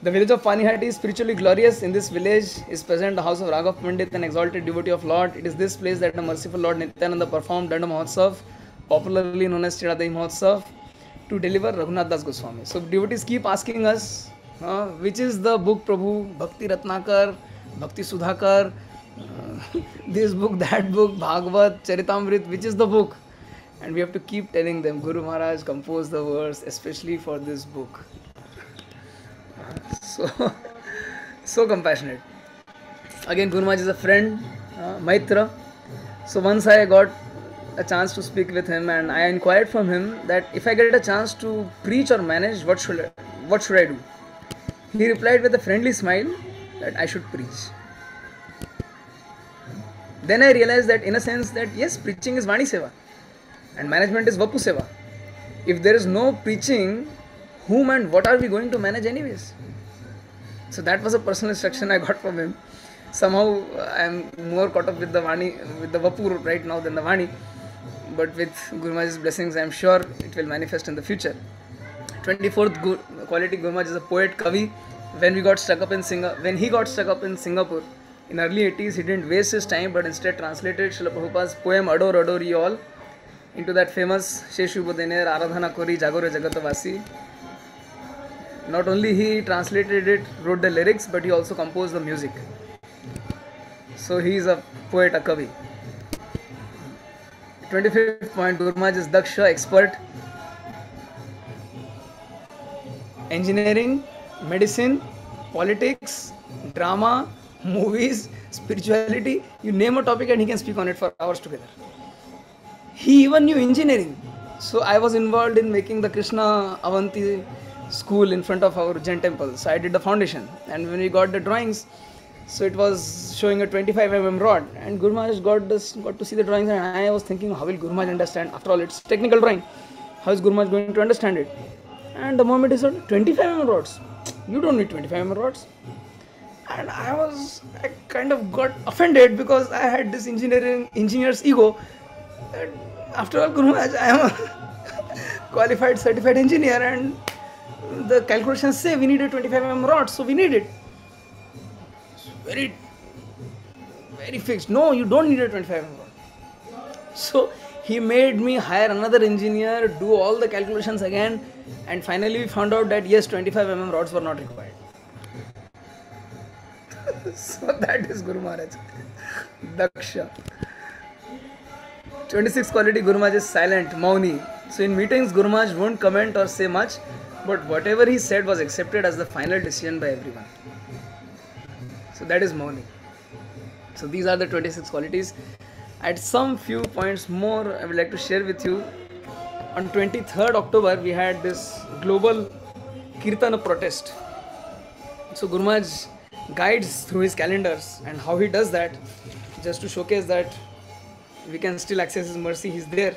The village of Panihati is spiritually glorious. In this village is present the house of Raghav Pandit, an exalted devotee of Lord. It is this place that the merciful Lord Nityananda performed Danda Mahotsav, popularly known as Chiradahi Mahotsav, to deliver Raghunath Das Goswami. So devotees keep asking us, which is the book, Prabhu? Bhakti Ratnakar, Bhakti Sudhakar, this book, that book, Bhagavad, Charitamrit, which is the book? And we have to keep telling them, Guru Maharaj composed the verse especially for this book. So compassionate. Again, Guru Maharaj is a friend, Maitra. So once I got a chance to speak with him, and I inquired from him that if I get a chance to preach or manage, what should I do? He replied with a friendly smile that I should preach. Then I realized that in a sense that yes, preaching is Vani Seva and management is Vapu Seva. if there is no preaching, whom and what are we going to manage anyways? So that was a personal instruction I got from him. Somehow I am more caught up with the Vani, with the Vapur right now than the Vani. But with Guru Maharaj's blessings, I am sure it will manifest in the future. 24th quality, Guru Maharaj is a poet, Kavi. When he got stuck up in Singapore, in early 80s, he didn't waste his time but instead translated Srila Prabhupada's poem Adore Adore Ye All into that famous Sheshu Bodener Aradhana Kori Jagore Jagatavasi. Not only he translated it, wrote the lyrics, but he also composed the music. So he is a poet, a Kavi. 25th point, Guru Maharaj is Daksha, expert. Engineering, medicine, politics, drama, movies, spirituality, you name a topic and he can speak on it for hours together. He even knew engineering. So I was involved in making the Krishna Avanti school in front of our Jain temple. So I did the foundation, and when we got the drawings, so it was showing a 25 rod, and Guru Maharaj got to see the drawings, and I was thinking, how will Guru Maharaj understand? After all, it's technical drawing. How is Guru Maharaj going to understand it? And the moment he said 25 rods, you don't need 25 rods. And I kind of got offended because I had this engineer's ego. And after all, Guru Maharaj, I am a qualified certified engineer, and the calculations say we need a 25 rod, so we need it. Very, very fixed. No, you don't need a 25 rod. So he made me hire another engineer, do all the calculations again, and finally we found out that yes, 25 rods were not required. So that is Guru Maharaj. Daksha. 26th quality, Guru Maharaj is silent, Mauni. So in meetings, Guru Maharaj won't comment or say much, but whatever he said was accepted as the final decision by everyone. So that is Mauni. So these are the 26 qualities. At some few points more I would like to share with you. On 23rd October, we had this global Kirtana protest. So Guru Maharaj guides through his calendars, and how he does that, just to showcase that we can still access his mercy, he's there.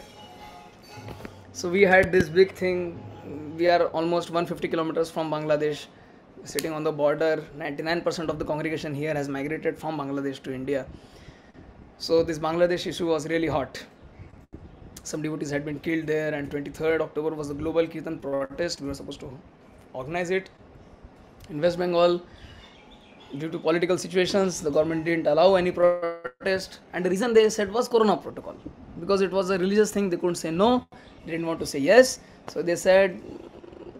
So we had this big thing. We are almost 150 kilometers from Bangladesh, sitting on the border. 99% of the congregation here has migrated from Bangladesh to India. So this Bangladesh issue was really hot. Some devotees had been killed there, and 23rd October was the global Kirtan protest. We were supposed to organize it. In West Bengal, due to political situations, the government didn't allow any protest, and the reason they said was Corona protocol. Because it was a religious thing, they couldn't say no, they didn't want to say yes. So they said,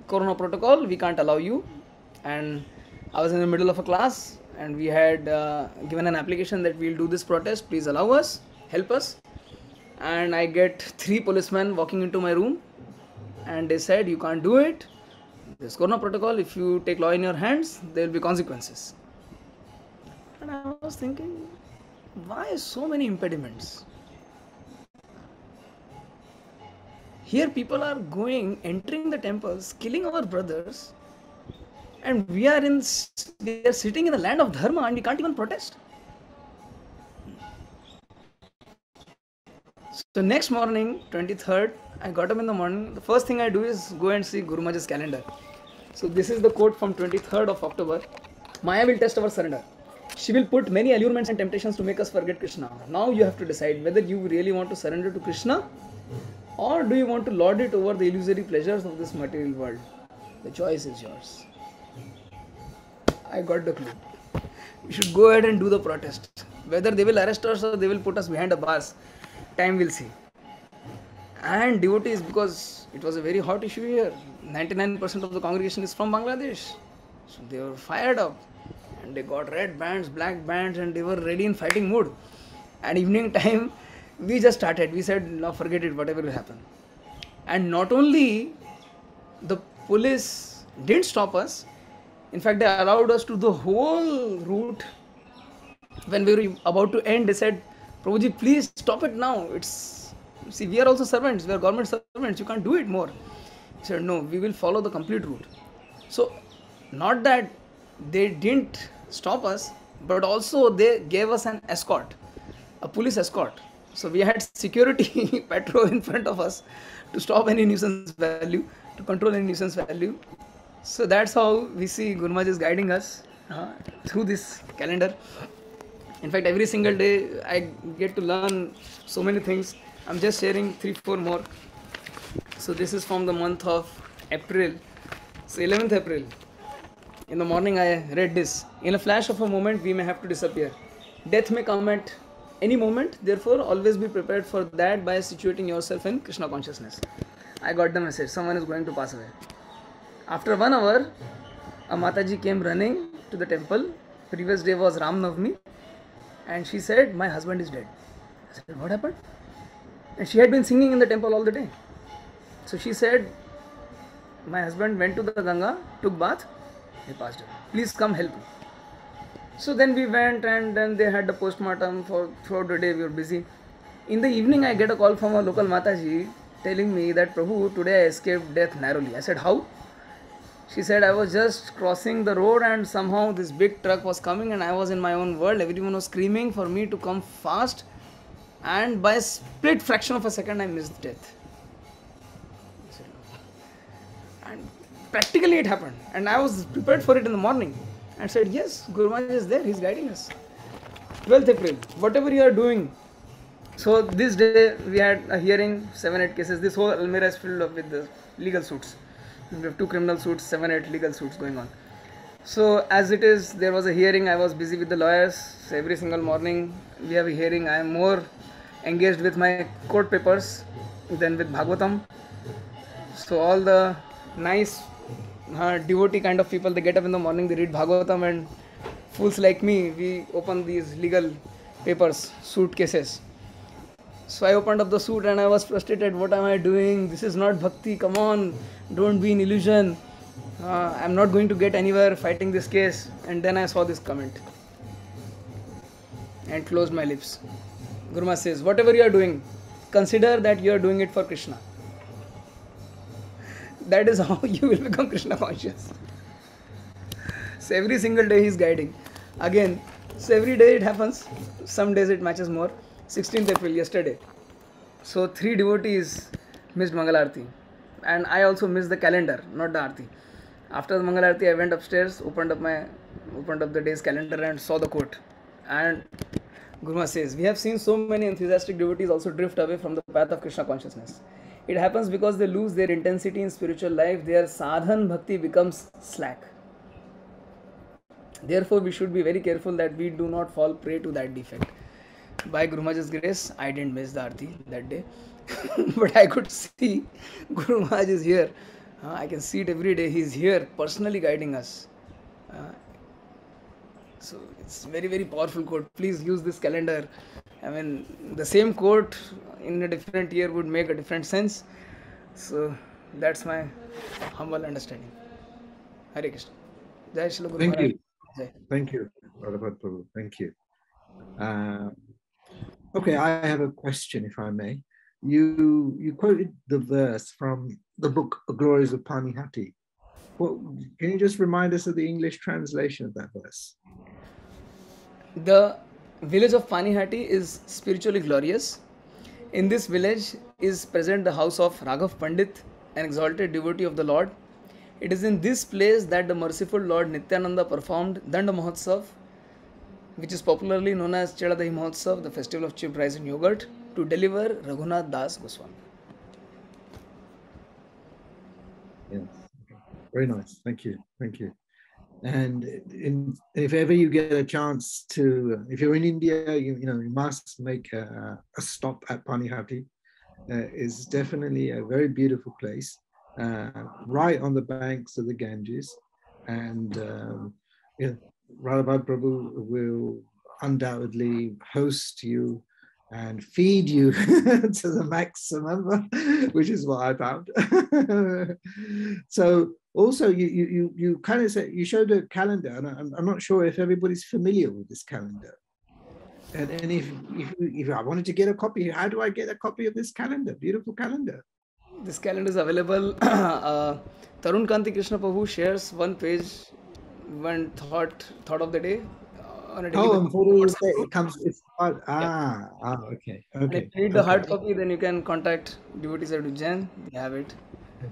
Corona protocol, we can't allow you. And I was in the middle of a class, and we had given an application that we'll do this protest, please allow us, help us. And I get 3 policemen walking into my room, and they said, you can't do it. This Corona protocol, if you take law in your hands, there will be consequences. And I was thinking, why so many impediments? Here people are entering the temples, killing our brothers, and we are sitting in the land of Dharma, and we can't even protest. So next morning, 23rd, I got up in the morning. The first thing I do is go and see Guru Maharaj's calendar. So this is the quote from 23rd of October. Maya will test our surrender. She will put many allurements and temptations to make us forget Krishna. Now you have to decide whether you really want to surrender to Krishna, or do you want to lord it over the illusory pleasures of this material world. The choice is yours. I got the clue. We should go ahead and do the protest. Whether they will arrest us or they will put us behind the bars, time will see. And devotees, because it was a very hot issue here, 99% of the congregation is from Bangladesh. So they were fired up. And they got red bands, black bands, and they were ready in fighting mood. And evening time, we just started. We said, now forget it, whatever will happen. And not only the police didn't stop us, in fact, they allowed us to the whole route. When we were about to end, they said, Prabhuji, please stop it now. See, we are also servants, we are government servants, you can't do it more. He said, no, we will follow the complete route. So, not that they didn't stop us, but also they gave us an escort, a police escort. So we had security patrol in front of us to stop any nuisance value, to control any nuisance value. So that's how we see Guru Maharaj is guiding us through this calendar. In fact, every single day I get to learn so many things. I'm just sharing 3-4 more. So this is from the month of April. So 11th April. In the morning I read this. In a flash of a moment we may have to disappear. Death may come at any moment. Therefore always be prepared for that by situating yourself in Krishna consciousness. I got the message. Someone is going to pass away. After 1 hour, a Mataji came running to the temple. Previous day was Ram Navami. And she said, my husband is dead. I said, what happened? And she had been singing in the temple all the day. So she said, my husband went to the Ganga, took bath, he passed away. Please come help me. So then we went, and then they had the postmortem. Throughout the day we were busy. In the evening I get a call from a local Mataji telling me that, Prabhu, today I escaped death narrowly. I said, how? She said, I was just crossing the road and somehow this big truck was coming and I was in my own world. Everyone was screaming for me to come fast, and by a split fraction of a second I missed death. And practically it happened, and I was prepared for it in the morning and said, yes, Guru Maharaj is there, he's guiding us. 12th April, whatever you are doing. So this day we had a hearing, 7-8 cases. This whole Almira is filled up with the legal suits. We have 2 criminal suits, 7-8 legal suits going on. So as it is, there was a hearing. I was busy with the lawyers. So every single morning we have a hearing. I am more engaged with my court papers than with Bhagavatam. So all the nice devotee kind of people, they get up in the morning, they read Bhagavatam, and fools like me, we open these legal papers, suitcases. So I opened up the suit and I was frustrated. What am I doing? This is not bhakti. Come on, don't be in illusion. I'm not going to get anywhere fighting this case. And then I saw this comment and closed my lips. Guru Maharaj says, whatever you are doing, consider that you are doing it for Krishna. That is how you will become Krishna conscious. So every single day he is guiding. Again, so every day it happens. Some days it matches more. 16th April, yesterday. So 3 devotees missed Mangal Aarti. And I also missed the calendar, not the Aarti. After the Mangal Aarti, I went upstairs, opened up the day's calendar and saw the quote. And Guru Maharaj says, we have seen so many enthusiastic devotees also drift away from the path of Krishna consciousness. It happens because they lose their intensity in spiritual life. Their sadhan bhakti becomes slack. Therefore, we should be very careful that we do not fall prey to that defect. By Guru Maharaj's grace, I didn't miss the Aarti that day. But I could see Guru Maharaj is here. I can see it every day. He is here personally guiding us. So it's very, very powerful quote. Please use this calendar. I mean, the same quote in a different year would make a different sense. So that's my humble understanding. Hare Krishna. Jai Srila Guru Thank Maharaj. you. Jai. Thank you, Radhapada Prabhu. Thank you. Okay, I have a question, if I may. You quoted the verse from the book Glories of Panihati. Well, can you just remind us of the English translation of that verse? The village of Panihati is spiritually glorious. In this village is present the house of Raghav Pandit, an exalted devotee of the Lord. It is in this place that the merciful Lord Nityananda performed Danda Mahotsav, which is popularly known as Chedadahi Mahotsav, the festival of chipped rice and yogurt, to deliver Raghunath Das Goswami. Yes. Very nice. Thank you. Thank you. And if ever you get a chance to, if you're in India, you must make a stop at Panihati. It's definitely a very beautiful place, right on the banks of the Ganges. And Radhapada Prabhu will undoubtedly host you and feed you to the maximum, which is what I found. So also you kind of said, you showed a calendar, and I'm not sure if everybody's familiar with this calendar. And if I wanted to get a copy, how do I get a copy of this calendar? Beautiful calendar. This calendar is available. Tarun Kanti Krishna Prabhu shares one page, one thought of the day on a daily Oh, basis. and for all WhatsApp day, group. it comes. It's Yeah. okay, And if okay, you need the hard okay, copy, then you can contact devotees at Ujjain. They have it. okay.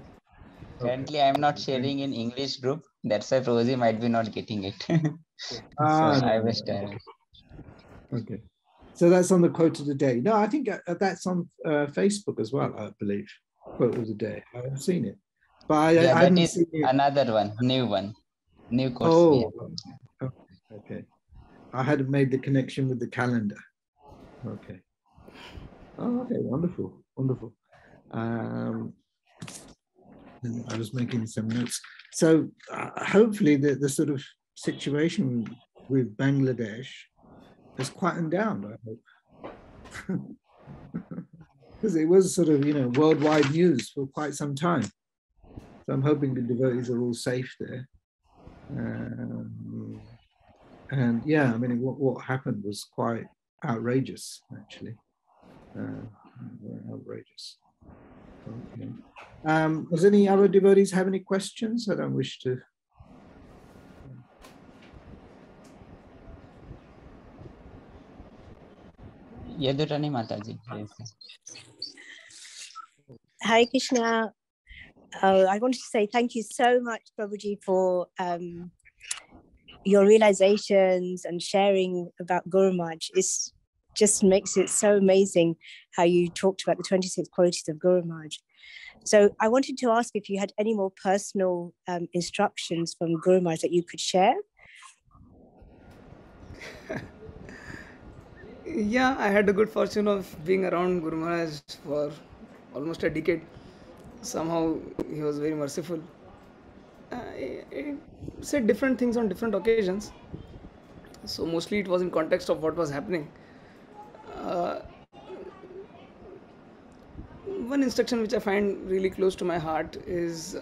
Currently, I'm not Thank sharing in English group. That's why Prabhuji might be not getting it. you. So Ah, I no, wish no. to. Okay. So that's on the quote of the day. No, I think that's on Facebook as well, I believe. Quote of the day. I haven't seen it, but Yeah, I that hadn't is seen it. another one, new course we have. Oh, okay. Okay. I hadn't made the connection with the calendar. Okay. Oh, okay. Wonderful. Wonderful. I was making some notes. So hopefully the sort of situation with Bangladesh has quietened down, I hope. Because it was sort of, worldwide news for quite some time. So I'm hoping the devotees are all safe there. And yeah, I mean, what happened was quite outrageous, actually. Very outrageous. Okay. Does any other devotees have any questions? I don't wish to. Yadurani Mataji. Yes. Hare Krishna. I wanted to say thank you so much, Prabhuji, for your realizations and sharing about Guru Maharaj. It just makes it so amazing how you talked about the 26 qualities of Guru Maharaj. So I wanted to ask if you had any more personal instructions from Guru Maharaj that you could share. Yeah, I had the good fortune of being around Guru Maharaj for almost a decade. Somehow he was very merciful. He said different things on different occasions. So mostly it was in context of what was happening. One instruction which I find really close to my heart is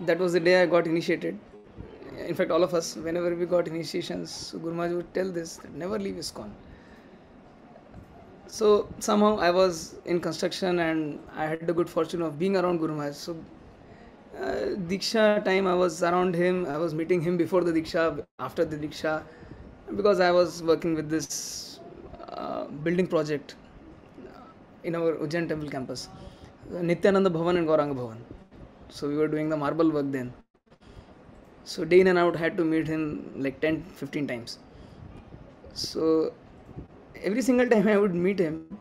that was the day I got initiated. In fact, all of us, whenever we got initiations, Guru Maharaj would tell this, that never leave ISKCON. So somehow I was in construction and I had the good fortune of being around Guru Maharaj. So Diksha time I was around him, I was meeting him before the Diksha, after the Diksha, because I was working with this building project in our Ujjain temple campus, Nityananda Bhavan and Gauranga Bhavan. So we were doing the marble work then. So day in and out had to meet him like 10-15 times. So every single time I would meet him,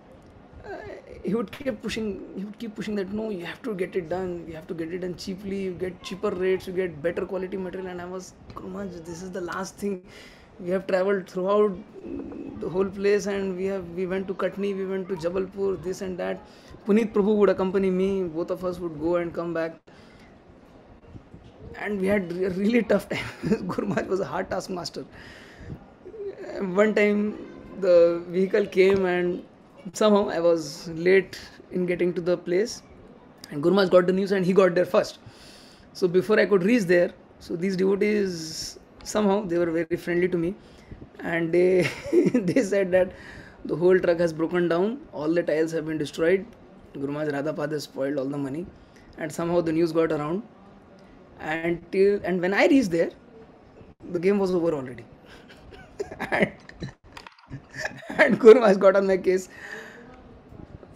he would keep pushing that no, you have to get it done, you have to get it done cheaply, you get cheaper rates, you get better quality material. And I was, Guru Maharaj, this is the last thing. We have traveled throughout the whole place, and we went to Katni, we went to Jabalpur, this and that. Puneet Prabhu would accompany me, both of us would go and come back. And we had a really tough time. Guru Maharaj was a hard taskmaster. One time the vehicle came and somehow I was late in getting to the place, and Guru Maharaj got the news and he got there first. So before I could reach there, so these devotees, somehow they were very friendly to me, and they they said that the whole truck has broken down, all the tiles have been destroyed, Guru Maharaj Radhapada spoiled all the money, and somehow the news got around. And when I reached there, the game was over already. and, and Guru Maharaj got on my case.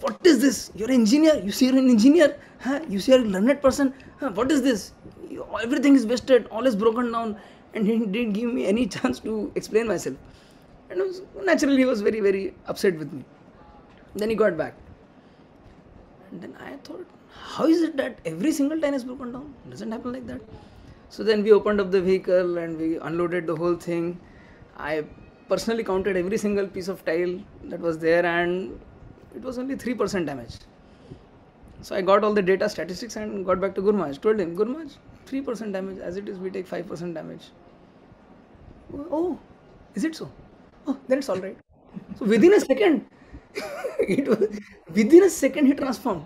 What is this? You're an engineer. You see, you're an engineer. Huh? You see, you're a learned person. Huh? What is this? Everything is wasted. All is broken down. And he didn't give me any chance to explain myself. And naturally, he was very, very upset with me. Then he got back. And then I thought, how is it that every single tile is broken down? It doesn't happen like that. So then we opened up the vehicle and we unloaded the whole thing. I personally counted every single piece of tile that was there, and it was only 3% damage. So I got all the data statistics and got back to Guru Maharaj. Told him, Guru Maharaj, 3% damage. As it is, we take 5% damage. Oh, is it so? Oh, then it's all right. So within a second, within a second he transformed.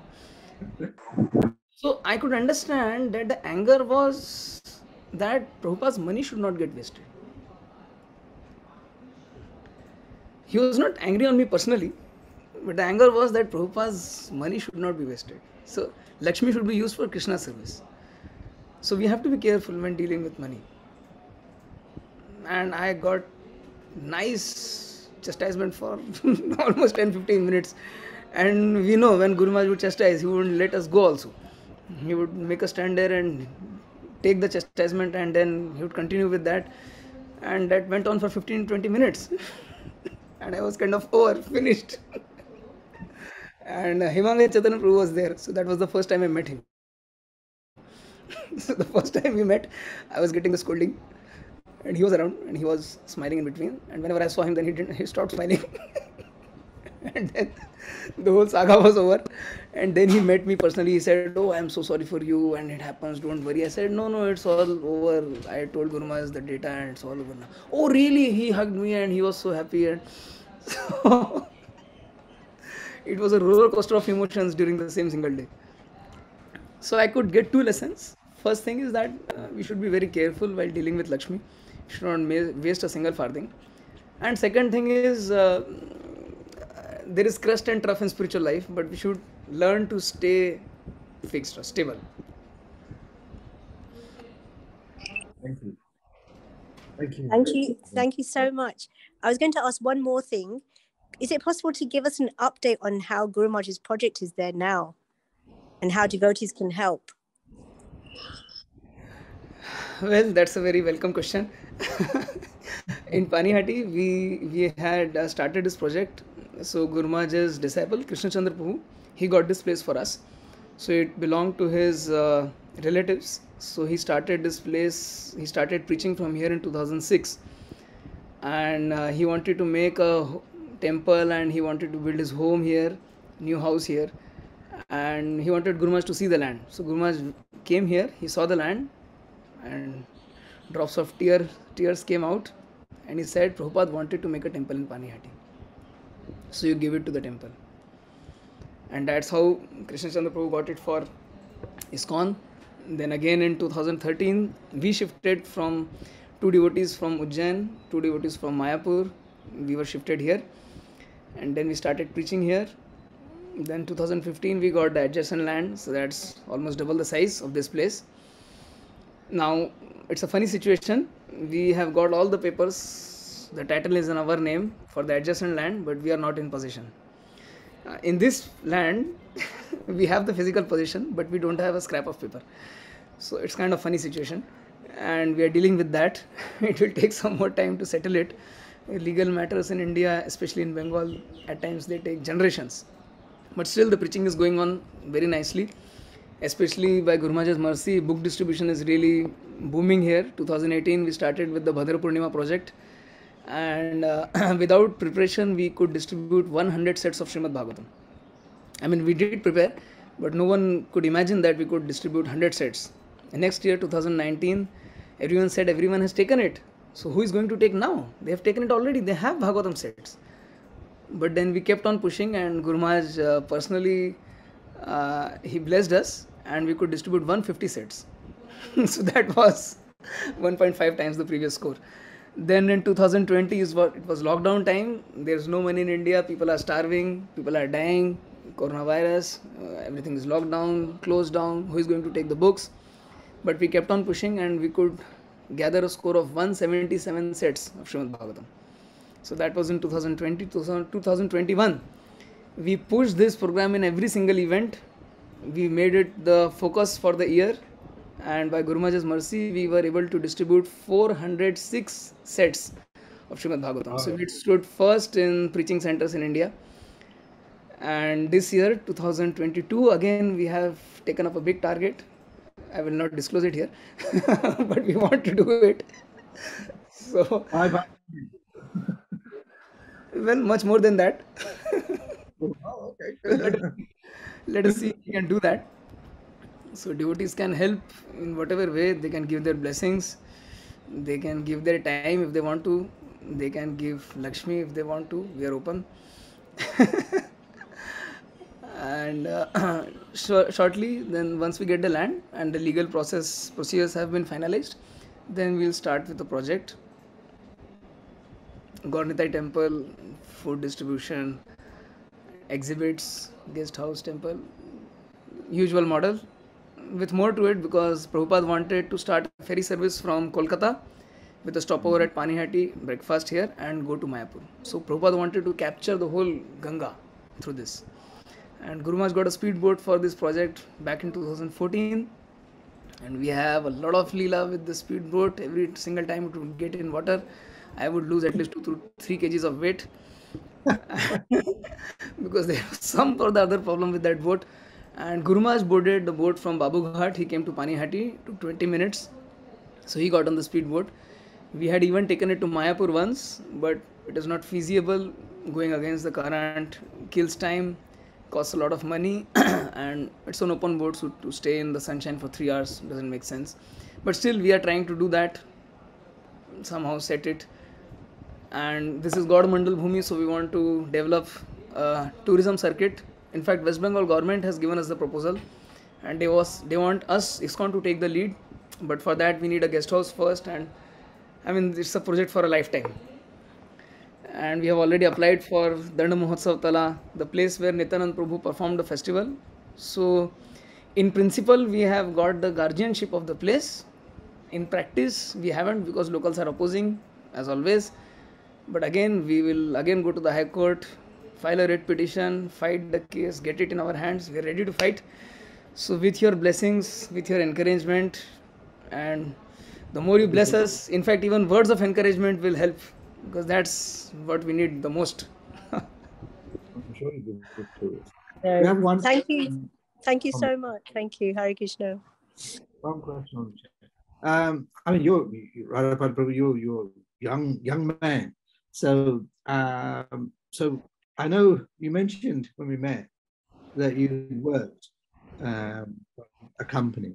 So I could understand that the anger was that Prabhupada's money should not get wasted. He was not angry on me personally, but the anger was that Prabhupada's money should not be wasted. So Lakshmi should be used for Krishna service. So we have to be careful when dealing with money. and I got nice chastisement for almost 10-15 minutes. And we know when Guru Maharaj would chastise, he wouldn't let us go also. He would make us stand there and take the chastisement, and then he would continue with that. And that went on for 15-20 minutes. And I was kind of over, finished. And Himangaya Chaitanya Prabhu was there. So that was the first time I met him. So the first time we met, I was getting the scolding. And he was around and he was smiling in between. And whenever I saw him, then he stopped smiling. And then the whole saga was over. And then he met me personally. He said, "Oh, I'm so sorry for you, and it happens, don't worry." I said, "No, no, it's all over. I told Guru Maharaj the data and it's all over now." "Oh, really?" He hugged me and he was so happy. And so it was a roller coaster of emotions during the same single day. So I could get two lessons. First thing is that we should be very careful while dealing with Lakshmi. We should not waste a single farthing. And second thing is, there is crust and trough in spiritual life, but we should learn to stay fixed or stable. Thank you. Thank you so much. I was going to ask one more thing. Is it possible to give us an update on how Guru Maharaj's project is there now and how devotees can help? Well, that's a very welcome question. In Panihati, we had started this project. So Guru Maharaj's disciple, Krishna Chandra Prabhu, he got this place for us. So it belonged to his relatives. So he started this place, he started preaching from here in 2006. And he wanted to make a temple and he wanted to build his home here, new house here. And he wanted Guru Maharaj to see the land. So Guru Maharaj came here, he saw the land, and drops of tears came out. And he said, "Prabhupada wanted to make a temple in Panihati. So you give it to the temple." And that's how Krishna Chandra Prabhu got it for ISKCON. Then again in 2013, we shifted from 2 devotees from Ujjain, 2 devotees from Mayapur. We were shifted here. And then we started preaching here. Then 2015, we got the adjacent land. So that's almost double the size of this place. Now, it's a funny situation. We have got all the papers. The title is in our name for the adjacent land, but we are not in possession. In this land, we have the physical possession, but we don't have a scrap of paper. So it's kind of funny situation. And we are dealing with that. It will take some more time to settle it. Legal matters in India, especially in Bengal, at times they take generations. But still the preaching is going on very nicely. Especially by Guru Maharaj's mercy, book distribution is really booming here. 2018, we started with the Bhadra Purnima project. And without preparation, we could distribute 100 sets of Srimad Bhagavatam. I mean, we did prepare, but no one could imagine that we could distribute 100 sets. And next year, 2019, everyone said everyone has taken it. So who is going to take now? They have taken it already. They have Bhagavatam sets. But then we kept on pushing, and Guru Maharaj personally, he blessed us, and we could distribute 150 sets. So that was 1.5 times the previous score. Then in 2020 it was lockdown time. There's no money in India. People are starving. People are dying. Coronavirus. Everything is locked down, closed down. Who is going to take the books? But we kept on pushing, and we could gather a score of 177 sets of Srimad Bhagavatam. So that was in 2020. 2021. We pushed this program in every single event. We made it the focus for the year. And by Guru Maharaj's mercy, we were able to distribute 406 sets of Srimad Bhagavatam. So it stood first in preaching centers in India. And this year, 2022, again, we have taken up a big target. I will not disclose it here, but we want to do it. So, well, much more than that. Oh, okay. Let us see if we can do that. So devotees can help in whatever way. They can give their blessings. They can give their time if they want to. They can give Lakshmi if they want to. We are open. And shortly, then once we get the land and the legal procedures have been finalized, then we'll start with the project. Gaurnitai temple, food distribution, exhibits, guest house temple, usual model. With more to it, because Prabhupada wanted to start a ferry service from Kolkata. with a stopover at Panihati, breakfast here, and go to Mayapur. So Prabhupada wanted to capture the whole Ganga through this. And Guru Maharaj got a speedboat for this project back in 2014. And we have a lot of leela with the speedboat. Every single time it would get in water, I would lose at least 2 to 3 kgs of weight. Because there was some or the other problem with that boat. And Guru Maharaj boarded the boat from Babu Ghat. He came to Panihati, took 20 minutes. So he got on the speedboat. We had even taken it to Mayapur once, but it is not feasible. Going against the current kills time, costs a lot of money, and it's an open boat, so to stay in the sunshine for 3 hours doesn't make sense. But still, we are trying to do that, somehow set it. And this is God Mandal Bhumi, so we want to develop a tourism circuit. In fact, West Bengal government has given us the proposal, and they want us, ISKCON, to take the lead. But for that, we need a guest house first, and I mean, it's a project for a lifetime. And we have already applied for Danda Mahotsav Tala, the place where Nityanand Prabhu performed the festival. So, in principle, we have got the guardianship of the place. In practice, we haven't, because locals are opposing, as always. But again, we will again go to the High Court, file a writ petition, fight the case, get it in our hands. We are ready to fight. So, with your blessings, with your encouragement, and the more you bless us, in fact, even words of encouragement will help, because that's what we need the most. I'm sure you do too. We have one. Thank you. Thank you so much. Thank you. Hare Krishna. One question on the chat. I mean, you're Radhapada Prabhu, you're young man. So so I know you mentioned when we met that you worked a company,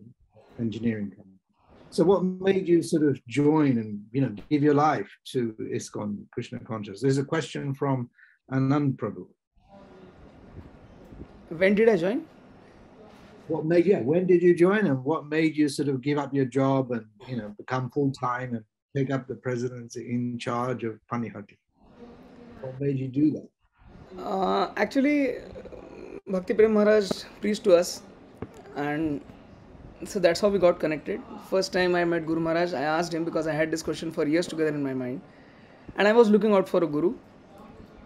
engineering company. So what made you sort of join and give your life to ISKCON Krishna consciousness? There's a question from Anand Prabhu. When did I join? When did you join, and what made you sort of give up your job and become full-time and take up the presidency in charge of Panihati? What made you do that? Actually, Bhakti Prem Maharaj preached to us, and so that's how we got connected. First time I met Guru Maharaj, I asked him, because I had this question for years together in my mind, and I was looking out for a guru.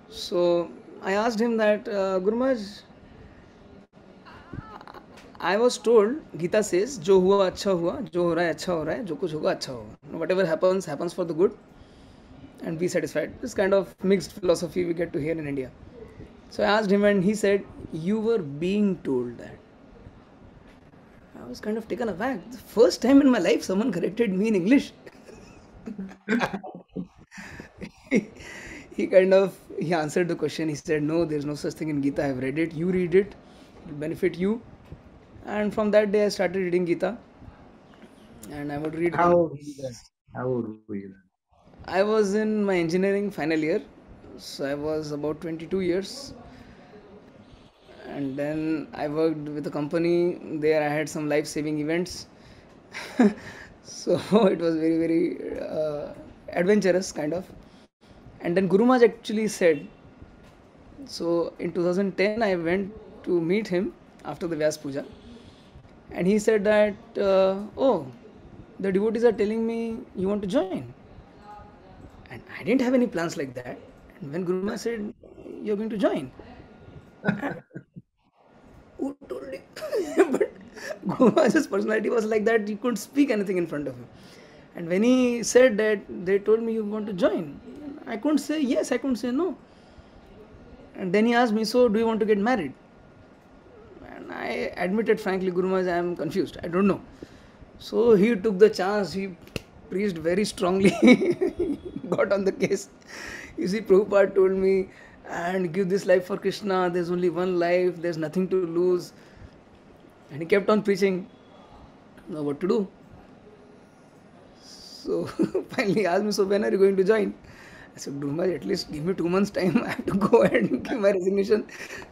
So I asked him that, Guru Maharaj, I was told, Gita says, Jo hua acha hua, jo ho raha hai acha ho raha hai, jo kuch hoga acha hoga. Whatever happens, happens for the good, and be satisfied. This kind of mixed philosophy we get to hear in India. So I asked him, and he said, you were being told that. I was kind of taken aback. The first time in my life someone corrected me in English. He answered the question. He said, no, there's no such thing in Gita. I've read it. You read it. It will benefit you. And from that day I started reading Gita. And I would read. How old were you then? I was in my engineering final year. So I was about 22 years. And then I worked with a company. There I had some life-saving events. So it was very, very adventurous kind of. And then Guru Maharaj actually said, so in 2010 I went to meet him after the Vyas Puja. And he said that, oh, the devotees are telling me you want to join. And I didn't have any plans like that. And when Guru Maharaj said, you're going to join. Who told him? But Guru Maharaj's personality was like that, you couldn't speak anything in front of him. And when he said that they told me you want to join, I couldn't say yes, I couldn't say no. And then he asked me, so do you want to get married? And I admitted frankly, Guru Maharaj, I am confused, I don't know. So he took the chance, he preached very strongly, got on the case. You see, Prabhupada told me, and give this life for Krishna, there's only one life, there's nothing to lose. And he kept on preaching. Now what to do? So finally he asked me, so when are you going to join? I said, Guru Maharaj, at least give me 2 months time. I have to go and give my resignation.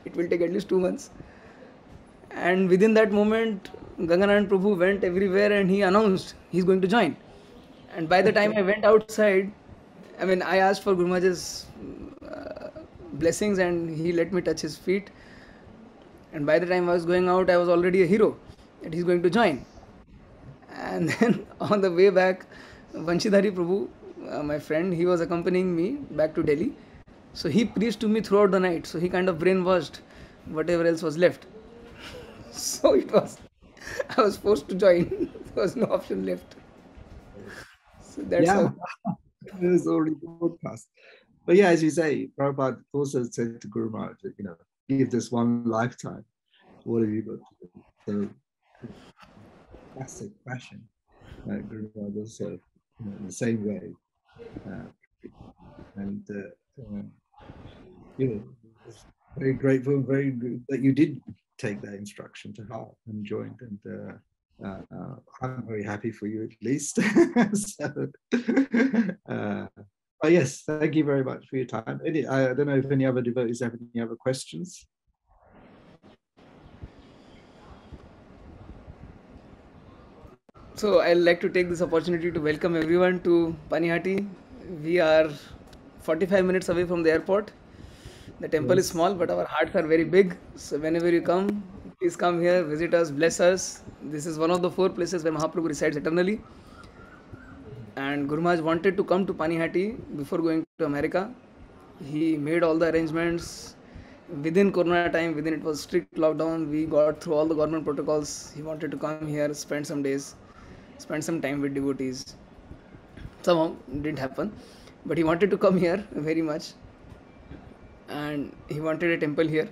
It will take at least 2 months. And within that moment, Ganganayan Prabhu went everywhere and he announced he's going to join. And by the time I went outside, I asked for Guru Maharaj's blessings and he let me touch his feet. And by the time I was going out, I was already a hero that he's going to join. And then on the way back, Vanshidhari Prabhu my friend, he was accompanying me back to Delhi. So he preached to me throughout the night. So he kind of brainwashed whatever else was left. So it was, I was forced to join. There was no option left. So that's Yeah, how. it was already broadcast. But yeah, as you say, Prabhupada also said to Guru Maharaj, give this one lifetime. What have you got to do? So, classic fashion. Guru Maharaj also, in the same way. And very grateful and very good that you did take that instruction to heart and joined. And I'm very happy for you, at least. So, but yes, thank you very much for your time. I don't know if any other devotees have any other questions. So I'd like to take this opportunity to welcome everyone to Panihati. We are 45 minutes away from the airport. The temple is small, but our hearts are very big. So whenever you come, please come here, visit us, bless us. This is one of the 4 places where Mahaprabhu resides eternally. And Guru Maharaj wanted to come to Panihati before going to America. He made all the arrangements. Within Corona time, within it was strict lockdown, we got through all the government protocols. He wanted to come here, spend some days, spend some time with devotees. Somehow it didn't happen, but he wanted to come here very much, and he wanted a temple here.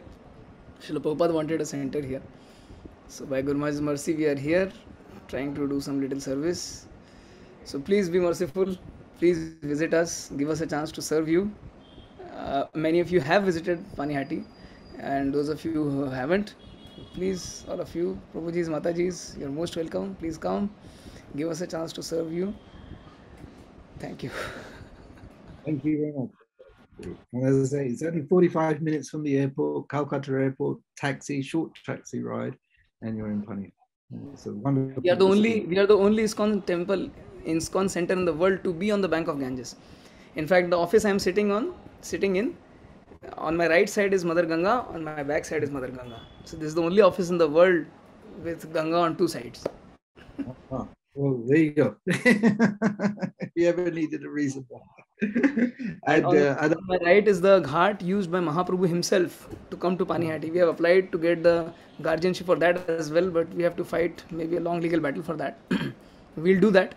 Srila Prabhupada wanted a center here. So by Guru Maharaj's mercy, we are here, trying to do some little service. So please be merciful. Please visit us. Give us a chance to serve you. Many of you have visited Panihati, and those of you who haven't, please, all of you, Prabhujis, Matajis, you're most welcome. Please come. Give us a chance to serve you. Thank you. Thank you very much. And as I say, it's only 45 minutes from the airport, Calcutta airport, short taxi ride, and you're in Pani. It's a wonderful. We are the only ISKCON temple, ISKCON center in the world to be on the bank of Ganges. In fact, the office I am sitting in, on my right side is Mother Ganga, on my back side is Mother Ganga. So this is the only office in the world with Ganga on 2 sides. Oh, well, there you go. If you ever needed a reason why. And on my right is the ghat used by Mahaprabhu himself to come to Panihati. We have applied to get the guardianship for that as well, but we have to fight maybe a long legal battle for that. We'll do that.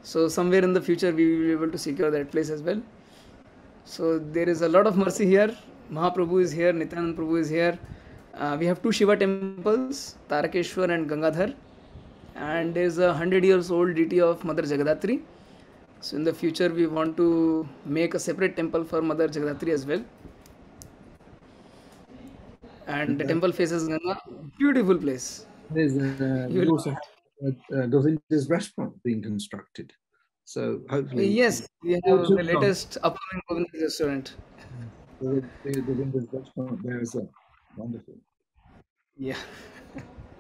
So somewhere in the future we will be able to secure that place as well. So there is a lot of mercy here. Mahaprabhu is here, Nityanand Prabhu is here. We have 2 Shiva temples, Tarakeshwar and Gangadhar. And there is a 100 years old deity of Mother Jagadatri. So in the future we want to make a separate temple for Mother Jagadatri as well. And the temple faces Ganga. Beautiful place. We also have Govinda's restaurant being constructed. So hopefully. Yes, we have the latest upcoming Govinda's restaurant. Govinda's restaurant there as well. Wonderful. Yeah.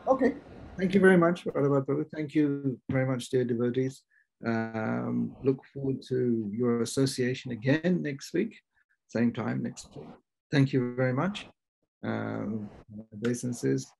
Okay. Thank you very much, Radhapada. Thank you very much, dear devotees. Look forward to your association again next week, same time next week. Thank you very much. Obeisances.